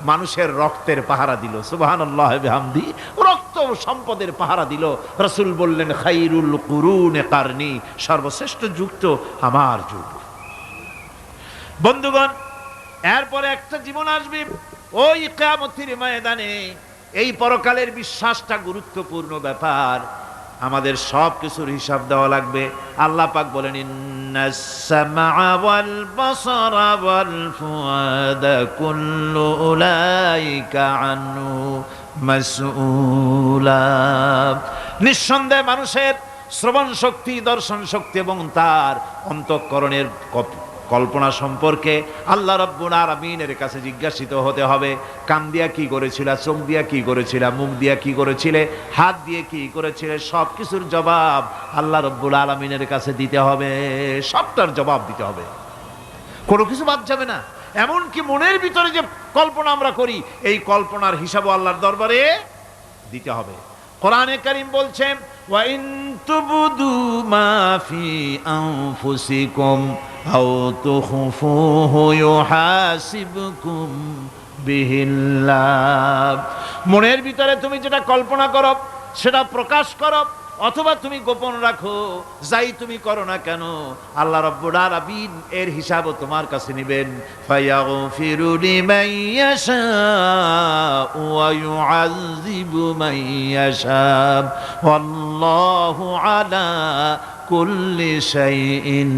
মানুষের রক্তের পাহারা দিল। সুবহানাল্লাহ বিহামদি। রক্ত সম্পদের পাহারা দিল। রাসূল বললেন, খাইরুল কুরুনে কারনি, সর্বশ্রেষ্ঠ যুগ তো আমার যুগ। বন্ধুগণ, এরপরে একটা জীবন আসবে ওই কিয়ামতের ময়দানে। এই পরকালের বিশ্বাসটা গুরুত্বপূর্ণ ব্যাপার। আমাদের সব কিছুর হিসাব দেওয়া লাগবে। আল্লাহ পাক বলেন, ইন্নাস সামআ ওয়াল বাসারা ওয়াল ফুআদা কুল্লু উলাইকা আনহু মাসউলা। নিঃসন্দেহে মানুষের শ্রবণ শক্তি, দর্শন শক্তি এবং তার অন্তঃকরণের কল্পনা সম্পর্কে আল্লাহ রাব্বুল আলামিনের কাছে জিজ্ঞাসিত হতে হবে। কান দিয়া কি করেছিলা, চোখ দিয়া কি করেছিলা, মুখ দিয়া কি করেছিলে, হাত দিয়ে কি করেছিলে, সব কিছুর জবাব আল্লাহ রাব্বুল আলামিনের কাছে দিতে হবে। সবটার জবাব দিতে হবে, কোনো কিছু বাদ যাবে না। এমনকি মনের ভিতরে যে কল্পনা আমরা করি, এই কল্পনার হিসাবও আল্লাহর দরবারে দিতে হবে। কোরআনে কারীম বলছেন, ওয়া ইন তুবদু মা ফি আনফুসিকুম আও তুখফুহু ইউহাসিবকুম বিহিল্লাহ। মনের ভিতরে তুমি যেটা কল্পনা করো সেটা প্রকাশ করো, অথবা তুমি গোপন রাখো, যাই তুমি করো না কেন আল্লাহ রাব্বুল আলামিন এর হিসাবও তোমার কাছে নেবেন। ফায়াগফিরু লিমান ইয়াশাউ ওয়া ইউআযযিবু মান ইয়াশাউ ওয়াল্লাহু আলা কুল্লি শাইইন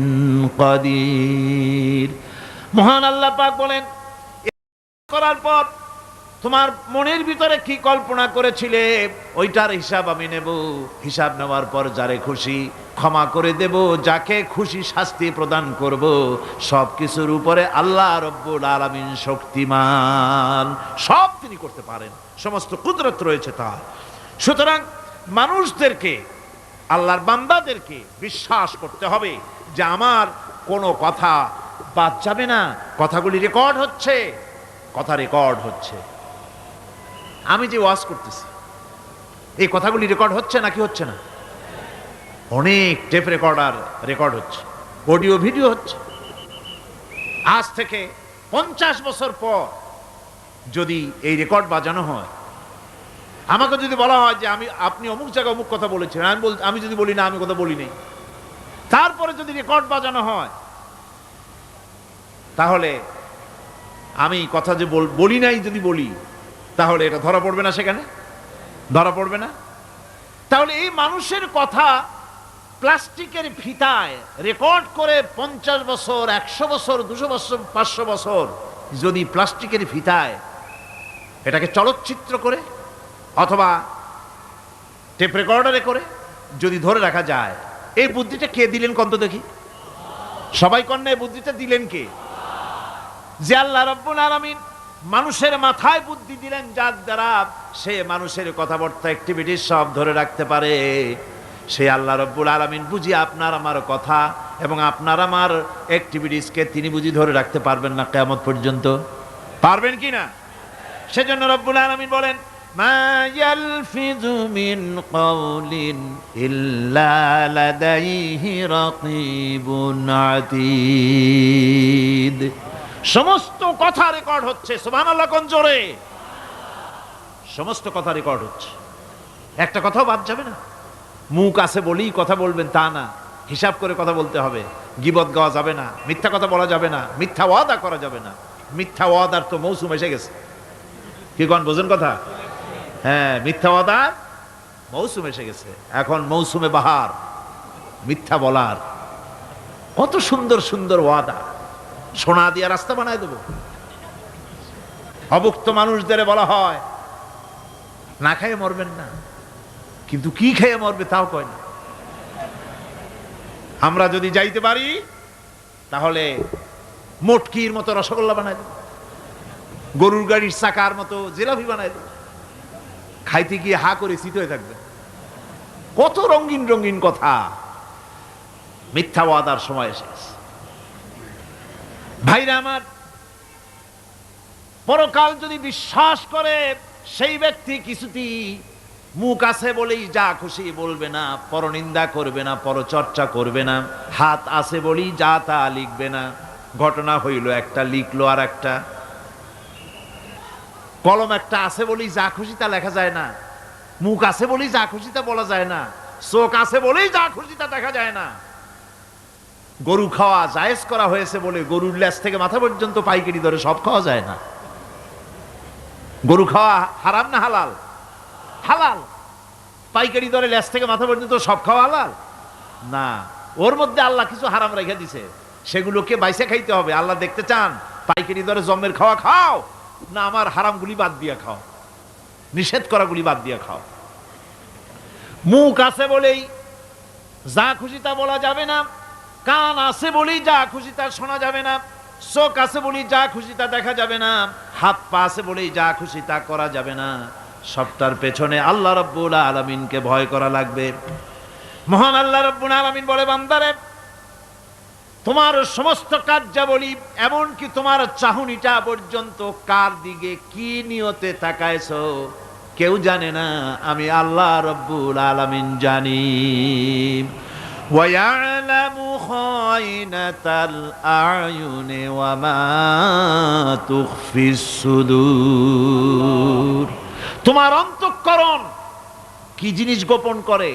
কাদির। মহান আল্লাহ পাক বলেন, করার পর তোমার মনের ভিতরে কি কল্পনা করেছিলে ওইটার হিসাব আমি নেব। হিসাব নেওয়ার পর যারে খুশি ক্ষমা করে দেব, যাকে খুশি শাস্তি প্রদান করব। সব কিছুর উপরে আল্লাহ রব্বুল আলামিন শক্তিমান, সব তিনি করতে পারেন, সমস্ত কুদরত রয়েছে তার। সুতরাং মানুষদেরকে, আল্লাহর বান্দাদেরকে বিশ্বাস করতে হবে যে আমার কোনো কথা বাদ যাবে না। কথাগুলি রেকর্ড হচ্ছে, কথা রেকর্ড হচ্ছে। আমি যে ওয়াজ করতেছি এই কথাগুলি রেকর্ড হচ্ছে নাকি হচ্ছে না? অনেক টেপ রেকর্ডার রেকর্ড হচ্ছে, অডিও ভিডিও হচ্ছে। আজ থেকে 50 বছর পর যদি এই রেকর্ড বাজানো হয়, আমাকে যদি বলা হয় যে আপনি অমুক জায়গায় অমুক কথা বলেছেন, আমি যদি বলি না আমি কথা বলি নাই, তারপরে যদি রেকর্ড বাজানো হয়, তাহলে আমি কথা যে বলি নাই যদি বলি, তাহলে এটা ধরা পড়বে না? সেখানে ধরা পড়বে না? তাহলে এই মানুষের কথা প্লাস্টিকের ফিতায় রেকর্ড করে 50 বছর, 100 বছর, 200 বছর, 500 বছর যদি প্লাস্টিকের ফিতায় এটাকে চলচ্চিত্র করে অথবা টেপ রেকর্ডারে করে যদি ধরে রাখা যায়, এই বুদ্ধিটা কে দিলেন কন্ত দেখি? সবাই কন্যা, এই বুদ্ধিটা দিলেন কে? যে আল্লাহ রাব্বুল আলামিন মানুষের মাথায় বুদ্ধি দিলেন, যার দ্বারা সে মানুষের কথাবার্তা অ্যাক্টিভিটি সব ধরে রাখতে পারে। সে আল্লাহ রাব্বুল আলামিন বুঝি আপনার আমার কথা এবং আপনার আমার অ্যাক্টিভিটিসকে তিনি বুঝি ধরে রাখতে পারবেন না কিয়ামত পর্যন্ত? পারবেন কি না? সেজন্য রাব্বুল আলামিন বলেন, মা ইয়ালফিযু মিন কাওলিন ইল্লা লাদাইহি রাকীবুন আতীদ। সমস্ত কথা রেকর্ড হচ্ছে। সুবহানাল্লাহ কোন জোরে! সমস্ত কথা রেকর্ড হচ্ছে, একটা কথাও বাদ যাবে না। মুখ আছে বলেই কথা বলবেন তা না, হিসাব করে কথা বলতে হবে। গীবত গাওয়া যাবে না, মিথ্যা কথা বলা যাবে না, মিথ্যা ওয়াদা করা যাবে না। মিথ্যা ওয়াদার তো মৌসুম এসে গেছে। কি কোন বোঝেন কথা? হ্যাঁ, মিথ্যা ওয়াদার মৌসুম এসে গেছে। এখন মৌসুমে বাহার, মিথ্যা বলার। কত সুন্দর সুন্দর ওয়াদা, সোনা দিয়া রাস্তা বানায় দেব। অভুক্ত মানুষদের বলা হয় না খেয়ে মরবেন না, কিন্তু কি খেয়ে মরবে তাও কয় না। আমরা যদি যাইতে পারি তাহলে মটকির মতো রসগোল্লা বানায় দেব, গরুর গাড়ির চাকার মতো জিলাপি বানায় দেব। খাইতে গিয়ে হা করে চিত হয়ে থাকবে। কত রঙিন রঙিন কথা। মিথ্যা ওয়াদার সময় এসে গেছে। ভাইরা আমার, পরকাল যদি বিশ্বাস করে সেই ব্যক্তি কিছুতেই মুখ আছে বলেই যা খুশি বলবে না, পরনিন্দা করবে না, পরচর্চা করবে না, হাত আছে বলেই যা তা লিখবে না। ঘটনা হইল একটা, লিখলো আর একটা। কলম একটা আছে বলেই যা খুশি তা লেখা যায় না, মুখ আছে বলেই যা খুশি তা বলা যায় না, চোখ আছে বলেই যা খুশি তা দেখা যায় না। গরু খাওয়া জায়েজ করা হয়েছে বলে গরুর লেজ থেকে মাথা পর্যন্ত পাইকারি দরে সব খাওয়া যায় না। গরু খাওয়া হারাম না হালাল? হালাল। পাইকারি দরে লেজ থেকে মাথা পর্যন্ত সব খাওয়া হালাল না, ওর মধ্যে আল্লাহ কিছু হারাম রেখে দিছে, সেগুলোকে বাইসে খাইতে হবে। আল্লাহ দেখতে চান পাইকারি দরে জম্মের খাওয়া খাও না আমার হারামগুলি বাদ দিয়ে খাও, নিষেধ করাগুলি বাদ দিয়ে খাও। মুখ আছে বলেই যা খুশি তা বলা যাবে না, কান আছে বলেই যা খুশি তা শোনা যাবে না, চোখ আছে বলেই যা খুশি তা দেখা যাবে না, হাত পা আছে বলেই যা খুশি তা করা যাবে না। সবটার পেছনে আল্লাহ রাব্বুল আলামিনকে ভয় করা লাগবে। মহান আল্লাহ রাব্বুল আলামিন বলে, বান্দারে তোমার সমস্ত কার্যাবলী এমনকি তোমার চাহনিটা পর্যন্ত কার দিকে কি নিয়তে তাকায়ছো কেউ জানে না, আমি আল্লাহ রাব্বুল আলামিন জানি। ওয়ায়ালামু খায়নাতাল আয়ুনি ওয়া মা তুখফিস সুদূর, তোমার অন্তঃকরণ কি জিনিস গোপন করে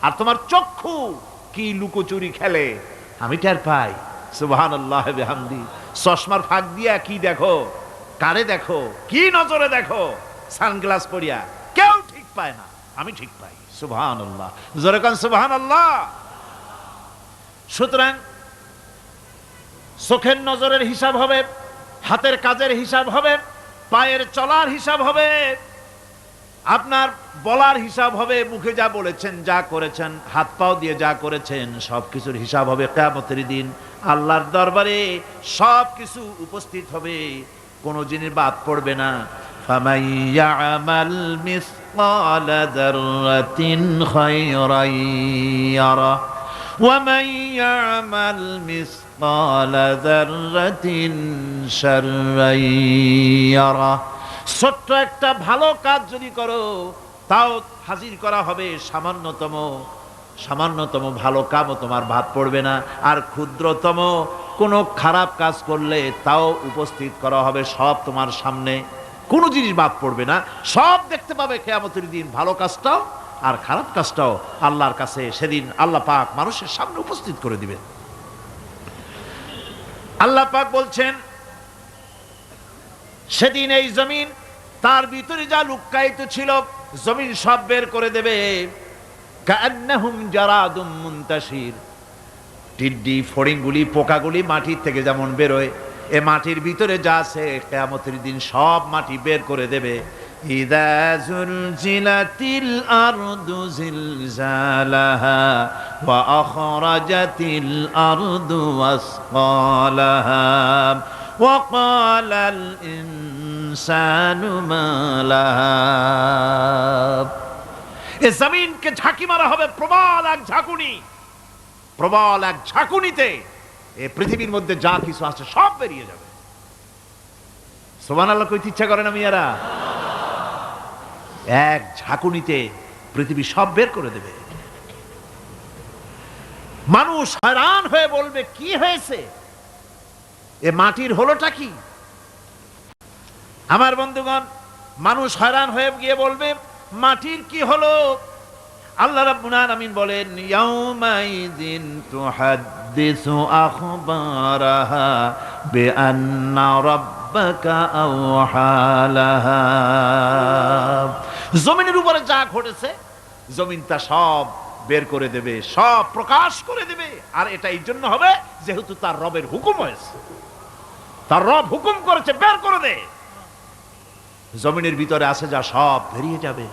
আর তোমার চক্ষু কি লুকোচুরি খেলে আমি টের পাই। সুবহানাল্লাহ বিহামদি। চশমার ফাঁক দিয়া কি দেখো, কারে দেখো, কি নজরে দেখো, সানগ্লাস পরিয়া কেউ ঠিক পায় না, আমি ঠিক পাই। সুবহানাল্লাহ, জোরে কান সুবহানাল্লাহ। সুতরাং চোখের নজরের হিসাব হবে, হাতের কাজের হিসাব হবে, পায়ের চলার হিসাব হবে, আপনার বলার হিসাব হবে, মুখে যা বলেছেন যা করেছেন হাত পাও দিয়ে যা করেছেন সবকিছুর হিসাব হবে কিয়ামতের দিন। আল্লাহর দরবারে সবকিছু উপস্থিত হবে, কোনো জিনিস বাদ পড়বে না। ফামান ইয়ামাল মিসকালা যাররাতিন খায়রান ইয়ারা ওয়া মান ইয়ামাল মিসকালা যাররাতিন শাররান ইয়ারা। ছোট্ট একটা ভালো কাজ যদি করো তাও হাজির করা হবে সামান্যতম ভালো কামও তোমার বাদ পড়বে না, আর ক্ষুদ্রতম কোনো খারাপ কাজ করলে তাও উপস্থিত করা হবে, সব তোমার সামনে, কোনো জিনিস বাদ পড়বে না, সব দেখতে পাবে কিয়ামতের দিন। ভালো কাজটাও আর খারাপ কাজটাও আল্লাহর কাছে সেদিন আল্লাহ পাক মানুষের সামনে উপস্থিত করে দিবেন। আল্লাহ পাক বলছেন সেদিন এই জমিন তার ভিতরে যা লুক্কায়িত ছিল জমিন সব বের করে দেবে। কান্নাহুম জারাদুম মুনতাশির, টিড্ডি ফড়িংগুলি পোকাগুলি মাটির থেকে যেমন বেরোয়, এ মাটির ভিতরে যা আছে কিয়ামতের দিন সব মাটি বের করে দেবে। ইযা যুলজিলাতিল আরদু জিলজালাহা ওয়া আখরাজাতিল আরদু আসকালাহা ওয়া ক্বালাল ইনসানু মা লাহা। এ জমিনকে ঝাঁকি মারা হবে প্রবল এক ঝাঁকুনি, প্রবল এক ঝাঁকুনিতে এ পৃথিবীর মধ্যে যা কিছু আছে সব বেরিয়ে যাবে। সুবহানাল্লাহ কইতে ইচ্ছা করে না মিয়ারা? এক ঝাঁকুনিতে পৃথিবী সব বের করে দেবে। মানুষ হয়রান হয়ে বলবে কি হয়েছে, এ মাটির হলোটা কি? আমার বন্ধুগণ, মানুষ হয়রান হয়ে গিয়ে বলবে মাটির কি হলো? আল্লাহ রাব্বুল আলামিন বলেন ইয়াউমাইযিন তুহাদ্দিসু আখবারাহা বিআন্না রাব্বাকা আওহালাহা। জমিনের উপরে যা ঘটেছে জমিন তা সব বের করে দেবে, সব প্রকাশ করে দেবে। আর এটা এই জন্য হবে যেহেতু তার রবের হুকুম হয়েছে, তার রব হুকুম করেছে বের করে দে। জমিনের ভিতরে আছে যা সব বেরিয়ে যাবে,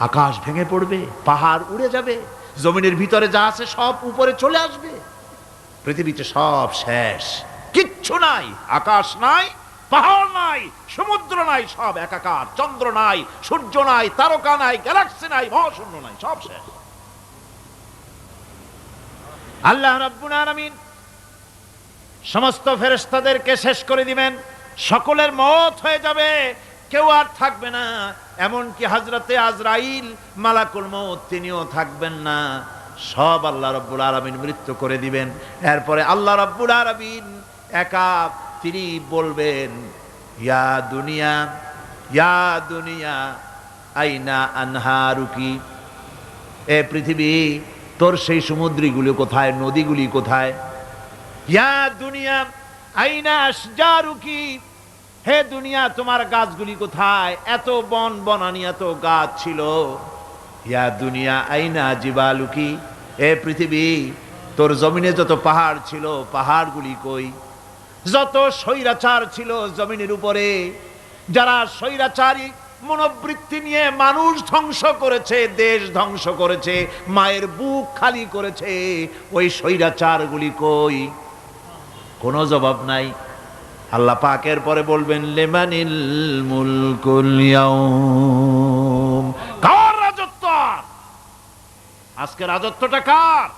আকাশ ভেঙে পড়বে, পাহাড় উড়ে যাবে, জমিনের ভিতরে যা আছে সব উপরে চলে আসবে, পৃথিবীতে সব শেষ, কিচ্ছু নাই, আকাশ নাই, পাহাড় নাই, সমুদ্র নাই, সব একাকার, চন্দ্র নাই, সূর্য নাই, তারকা নাই, গ্যালাক্সি নাই, মহাশূন্য নাই, সব শেষ। আল্লাহ রাব্বুল আলামিন সমস্ত ফেরেশতাদেরকে শেষ করে দিবেন, সকলের মওত হয়ে যাবে, কেউ আর থাকবে না, এমনকি হযরতে আজরাইল মালাকুল মউত তিনিও থাকবেন না, সব আল্লাহ রাব্বুল আলামিন মৃত্যু করে দিবেন। এরপরে আল্লাহ রাব্বুল আলামিন একা তিনি বলবেন ইয়া দুনিয়া, ইয়া দুনিয়া আইনা আনহারুকি, এ পৃথিবী তোর সেই সমুদ্রগুলি কোথায়, নদীগুলি কোথায়? ইয়া দুনিয়া আইনা আশজারুকি, হে দুনিয়া তোমার গাছগুলি কোথায়? এত বন বনানি, এত গাছ ছিল, ইয়া দুনিয়া আইনা জিবালুকি, এ পৃথিবী তোর জমিনে যত পাহাড় ছিল পাহাড়গুলি কই? যত স্বৈরাচার ছিল জমিনের উপরে, যারা স্বৈরাচারী মনোবৃত্তি নিয়ে মানুষ ধ্বংস করেছে, দেশ ধ্বংস করেছে, মায়ের বুক খালি করেছে, ওই স্বৈরাচারগুলি কই? কোনো জবাব নাই। আল্লাহ পাকের পরে বলবেন লিমানিল মুলকুল ইয়াউম, কার রাজত্ব? আজকে রাজত্বটা কার?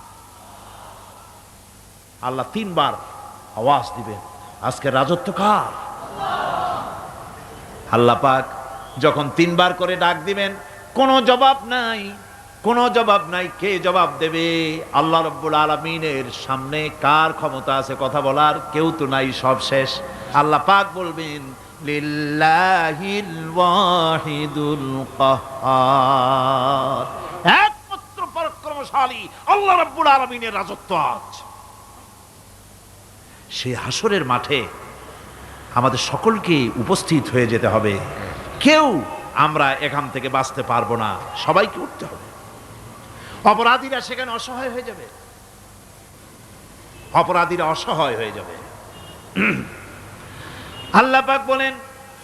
আল্লাহ তিনবার আওয়াজ দিবেন, আজকে রাজত্ব কার? আল্লাহ পাক যখন তিনবার করে ডাক দিবেন, কোনো জবাব নাই, কোনো জবাব নাই। কে জবাব দেবে? আল্লাহ রাব্বুল আলামিনের সামনে কার ক্ষমতা আছে কথা বলার? কেউ তো নাই, সব শেষ। আল্লাহ পাক বলবেন লিল্লাহিল ওয়াহিদুল কাহ্হার, একমাত্র পরাক্রমশালী আল্লাহ রাব্বুল আলামিনের রাজত্ব আজ। সেই হাসরের মাঠে আমাদের সকলকে উপস্থিত হয়ে যেতে হবে। কেউ আমরা এখান থেকে বাঁচতে পারবো না, সবাইকে উঠতে হবে। অপরাধীরা সেখানে অসহায় হয়ে যাবে, অপরাধীরা অসহায় হয়ে যাবে। আল্লাহ পাক বলেন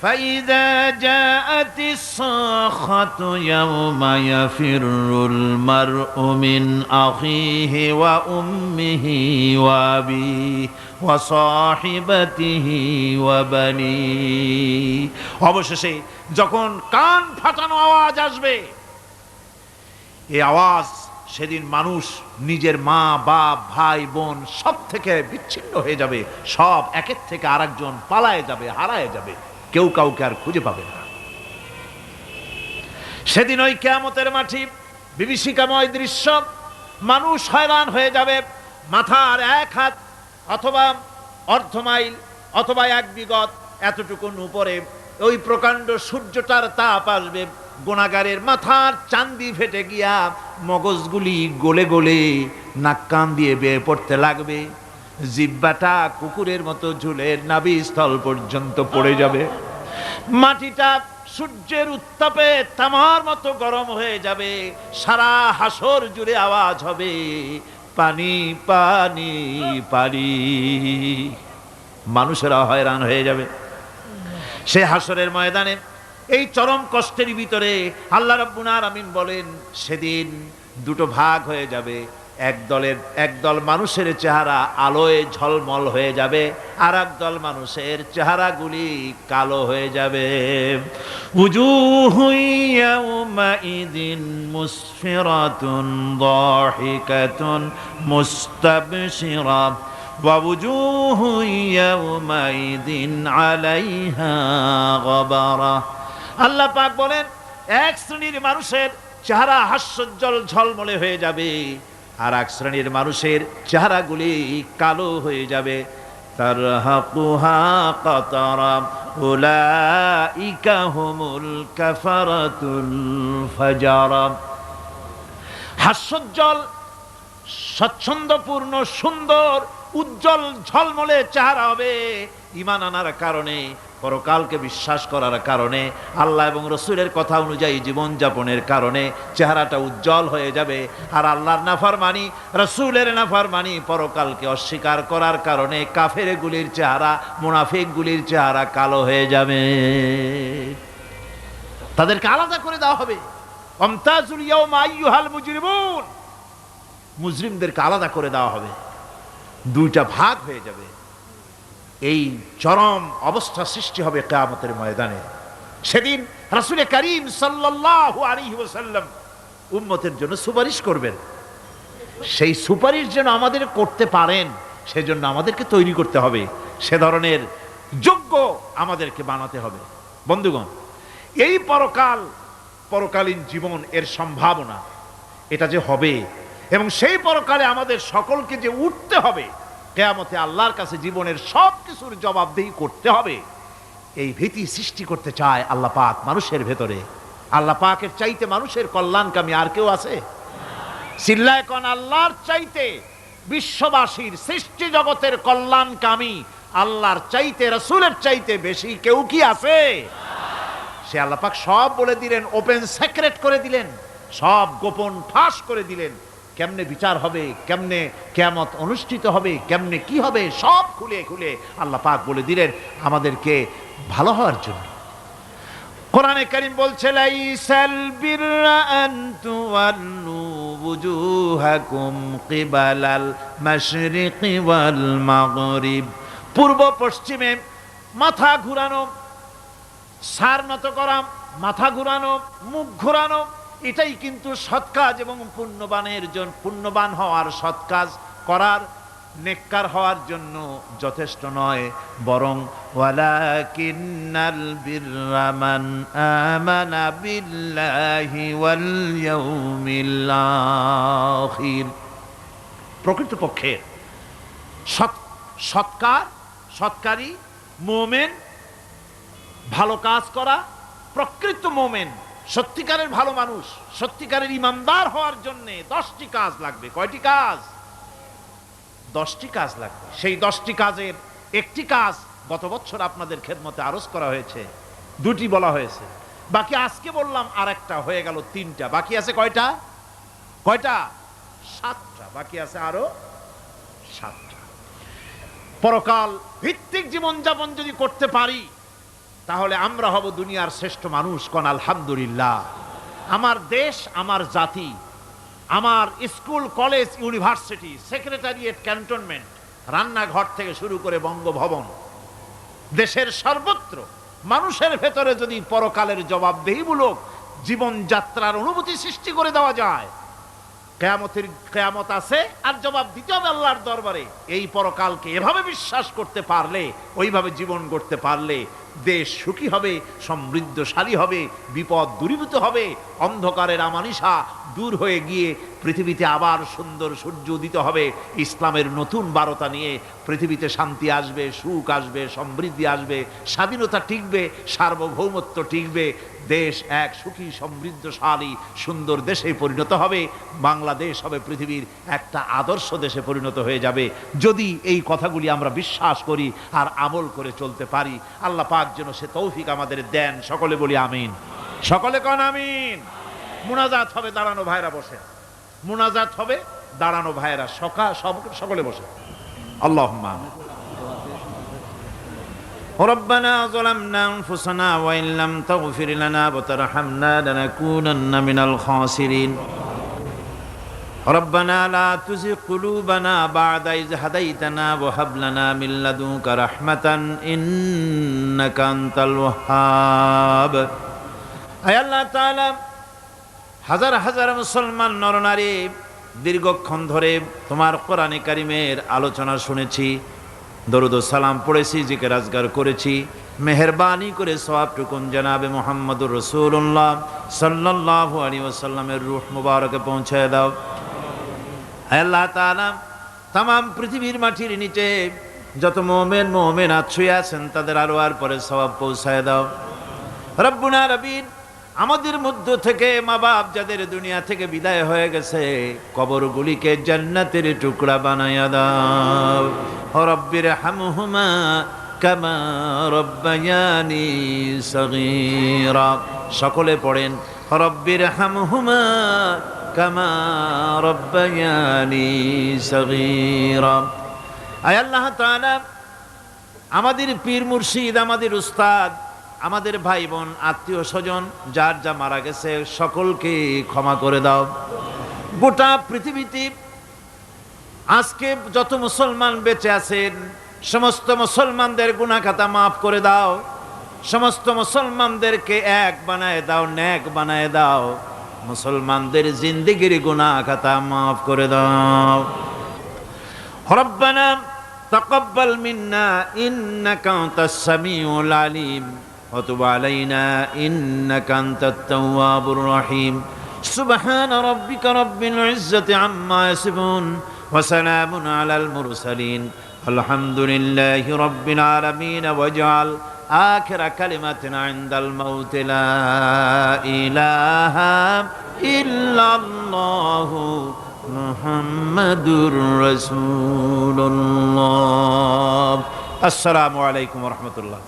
فَإِذَا جَاءَتِ الصَّاخَّةُ يَوْمَ يَفِرُّ الْمَرْءُ مِنْ أَخِيهِ وَأُمِّهِ وَأَبِيهِ وَصَاحِبَتِهِ وَبَنِيهِ। অবশেষে যখন কান ফাটানো আওয়াজ আসবে, এই আওয়াজ সেদিন মানুষ নিজের মা বাপ ভাই বোন সব থেকে বিচ্ছিন্ন হয়ে যাবে, সব একের থেকে আরেকজন পালায়ে যাবে, হারায় যাবে, কেউ কাউকে আর খুঁজে পাবে না। সেদিন ওই কিয়ামতের মাঠে বিভীষিকাময় দৃশ্য, মানুষ হয়রান হয়ে যাবে। মাথার এক হাত অথবা অর্ধ মাইল অথবা এক বিগত এতটুকুন উপরে ওই প্রকাণ্ড সূর্যটার তাপ আসবে, গুনাহগারের মাথার চান্দি ফেটে গিয়া মগজগুলি গলে গলে নাক কান দিয়ে বেয়ে পড়তে লাগবে, জিহ্বাটা কুকুরের মতো ঝুলে নাভিস্থল পর্যন্ত পড়ে যাবে, মাটিটা সূর্যের উত্তাপে তামার মতো গরম হয়ে যাবে, সারা হাসর জুড়ে আওয়াজ হবে পানি পানি পানি। মানুষেরা হয়রান হয়ে যাবে সে হাসরের ময়দানে। এই চরম কষ্টের ভিতরে আল্লাহ রাব্বুল আলামিন বলেন সেদিন দুটো ভাগ হয়ে যাবে, একদল মানুষের চেহারা আলোয় ঝলমল হয়ে যাবে, আর একদল মানুষের চেহারাগুলি কালো হয়ে যাবে। উজুহু ইয়াউমাইযিন মুসফিরাতুন দাহিকাতুন মুস্তাবশিরা ওয়া উজুহু ইয়াউমাইযিন আলাইহা গাবারা। আল্লাহ পাক বলেন এক শ্রেণীর মানুষের চেহারা হাস্যোজ্জ্বল ঝলমলে হয়ে যাবে, আর এক শ্রেণীর মানুষের চেহারাগুলি কালো হয়ে যাবে। তারহাকুহা কাতারা উলাইকা হুমুল কাফারাতুল ফাজারা। হাস্যোজ্জ্বল, স্বচ্ছন্দপূর্ণ, সুন্দর, উজ্জ্বল ঝলমলে চেহারা হবে ঈমান আনার কারণে, পরকালকে বিশ্বাস করার কারণে, আল্লাহ এবং রসুলের কথা অনুযায়ী জীবন যাপনের কারণে চেহারাটা উজ্জ্বল হয়ে যাবে। আর আল্লাহর নাফরমানি, রসুলের নাফরমানি, পরকালকে অস্বীকার করার কারণে কাফেরগুলির চেহারা, মুনাফিকগুলির চেহারা কালো হয়ে যাবে। তাদেরকে আলাদা করে দেওয়া হবে। আমতাজুল ইয়াওমা আইয়ুহাল মুজরিমুন, মুজরিমদেরকে আলাদা করে দেওয়া হবে, দুইটা ভাগ হয়ে যাবে। এই চরম অবস্থা সৃষ্টি হবে কিয়ামতের ময়দানে। সেদিন রাসূল করিম সাল্লাল্লাহু আলাইহি ওয়াসাল্লাম উম্মতের জন্য সুপারিশ করবেন। সেই সুপারিশ যেন আমাদের করতে পারেন সেজন্য আমাদেরকে তৈরি করতে হবে, সে ধরনের যোগ্য আমাদেরকে বানাতে হবে। বন্ধুগণ, এই পরকালীন জীবন, এর সম্ভাবনা, এটা যে হবে এবং সেই পরকালে আমাদের সকলকে যে উঠতে হবে, কিয়ামতে আল্লাহর কাছে জীবনের সব কিছুর জবাবদিহি করতে হবে, এই ভীতি সৃষ্টি করতে চায় আল্লাহ পাক মানুষের ভেতরে। আল্লাহ পাকের চাইতে মানুষের কল্যাণকামী আর কেউ আছে? চিল্লায় কোন আল্লাহর চাইতে, বিশ্ববাসীর সৃষ্টি জগতের কল্যাণকামী আল্লাহর চাইতে, রাসূলের চাইতে বেশি কেউ কি আছে? সে আল্লাহ পাক সব বলে দিলেন, ওপেন সিক্রেট করে দিলেন। সব গোপন ফাঁস করে দিলেন। কেমনে বিচার হবে, কেমনে কিয়ামত অনুষ্ঠিত হবে, কেমনে কি হবে, সব খুলে খুলে আল্লাহ পাক বলে দিলেন আমাদেরকে ভালো হওয়ার জন্য। কোরআনে কারীম বলছে লাইসাল বিররা আন তুওয়াল্লু বুজুহাকুম কিবালাল মাশরিকি ওয়াল মাগরিব। পূর্ব পশ্চিমে মাথা ঘুরানো, সার নত করা, মাথা ঘুরানো, মুখ ঘুরানো, এটাই কিন্তু সৎ কাজ এবং পুণ্যবান হওয়ার, সৎ কাজ করার, নেককার হওয়ার জন্য যথেষ্ট নয়, বরং ওয়ালাকিন্নাল বিররা মান আমানা বিল্লাহি ওয়াল ইয়াউমিল আখির। প্রকৃতপক্ষে সৎকারী মুমিন, ভালো কাজ করা, প্রকৃত মুমিন, সত্যিকারের ভালো মানুষ, সত্যিকারের ইমানদার হওয়ার জন্য 10টি কাজ লাগবে। কয়টি কাজ? 10টি কাজ লাগবে। সেই 10টি কাজের একটি কাজ গত বছর আপনাদের খেদমতে আরজ করা হয়েছে, 2টি বলা হয়েছে, বাকি আজকে বললাম আর একটা, হয়ে গেল 3টা। বাকি আছে কয়টা? 7টা। বাকি আছে আরো 7টা। পরকাল ভিত্তিক জীবনযাপন যদি করতে পারি তাহলে আমরা হব দুনিয়ার শ্রেষ্ঠ মানুষ। কোন আলহামদুলিল্লাহ। আমার দেশ, আমার জাতি, আমার school, college, university, secretariat, cantonment, রান্নাঘর থেকে শুরু করে বঙ্গভবন, দেশের সর্বত্র মানুষের ভেতরে যদি পরকালের জবাবদেহিমূলক জীবনযাত্রার অনুভূতি সৃষ্টি করে দেওয়া যায়, কিয়ামত আছে আর জবাব দিতে হবে আল্লাহর দরবারে। এই পরকালকে এভাবে বিশ্বাস করতে পারলে, ওইভাবে জীবন করতে পারলে দেশ সুখী হবে, সমৃদ্ধশালী হবে, বিপদ দূরীভূত হবে, অন্ধকারের আমানিশা দূর হয়ে গিয়ে পৃথিবীতে আবার সুন্দর সূর্য উদিত হবে। ইসলামের নতুন বার্তা নিয়ে পৃথিবীতে শান্তি আসবে, সুখ আসবে, সমৃদ্ধি আসবে, স্বাধীনতা টিকবে, সার্বভৌমত্ব টিকবে, দেশ এক সুখী সমৃদ্ধশালী সুন্দর দেশে পরিণত হবে। বাংলাদেশ হবে পৃথিবীর একটা আদর্শ দেশে পরিণত হয়ে যাবে যদি এই কথাগুলি আমরা বিশ্বাস করি আর আমল করে চলতে পারি। আল্লাহ পাক যেন সে তৌফিক আমাদের দেন। সকলে বলি আমিন। সকলে কন আমিন। মুনাজাত হবে, দাঁড়ানো ভাইরা বসে। মুনাজাত হবে, দাঁড়ানো ভাইরা সকলে বসে। আল্লাহুম্মা ربنا ظلمنا أنفسنا وإن لم تغفر لنا وترحمنا لنكونن من الخاسرين ربنا لا تزغ قلوبنا بعد إذ هديتنا وهب لنا من لدنك رحمة إنك أنت الوهاب। আয় আল্লাহ তাআলা, হাজার হাজার মুসলমান নরনারী দীর্ঘক্ষণ ধরে তোমার কোরআনে কারিমের আলোচনা শুনেছি, দরুদ ও সালাম পড়েছি, জিকির আজগার করেছি। মেহেরবানি করে সওয়াবটুকুন জনাবে মুহাম্মদুর রাসূলুল্লাহ সাল্লাল্লাহু আলাইহি ওয়াসাল্লামের রূহ মুবারকে পৌঁছায় দাও। হে আল্লাহ তাআলা, तमाम পৃথিবীর মাটির নিচে যত মুমিন মুমিনাত শুয়ে আছেন তাদের আরওয়ার পরে সওয়াব পৌঁছায় দাও। রব্বুনা রবিন, আমাদের মধ্য থেকে মা বাপ যাদের দুনিয়া থেকে বিদায় হয়ে গেছে, কবরগুলিকে জান্নাতের টুকরা বানায়া দাও। রব্বির হামহুমা কামা রব্বায়ানি সগীরা। সকলে পড়েন রব্বির হামহুমা কামা রব্বায়ানি সগীরা। আয় আল্লাহ তাআলা, আমাদের পীর মুর্শিদ, আমাদের উস্তাদ, আমাদের ভাই বোন, আত্মীয় স্বজন যার যা মারা গেছে সকলকে ক্ষমা করে দাও। গোটা পৃথিবীতে আজকে যত মুসলমান বেঁচে আছেন সমস্ত মুসলমানদের গুনাহ খাতা মাফ করে দাও। সমস্ত মুসলমানদেরকে এক বানায় দাও, নেক বানায় দাও। মুসলমানদের জিন্দেগির গুনাহ খাতা মাফ করে দাও। রব্বানা তাকাব্বাল মিন্না ইন্নাকা আনতাস সামিউল আলিম ওয়া তুব আলাইনা ইন্নাকা আনতাত তাওয়াবুর রহিম। সুবহান রাব্বিকা রাব্বিল ইজ্জাতি আম্মা ইয়াসিফুন ওয়া সালামুন আলাল মুরসালিন আলহামদুলিল্লাহি রাব্বিল আলামিন। ওয়াজআল আখিরা কালিমাতিনা ইনদাল মাউত লা ইলাহা ইল্লাল্লাহু মুহাম্মাদুর রাসূলুল্লাহ। আসসালামু আলাইকুম ওয়া রাহমাতুল্লাহ।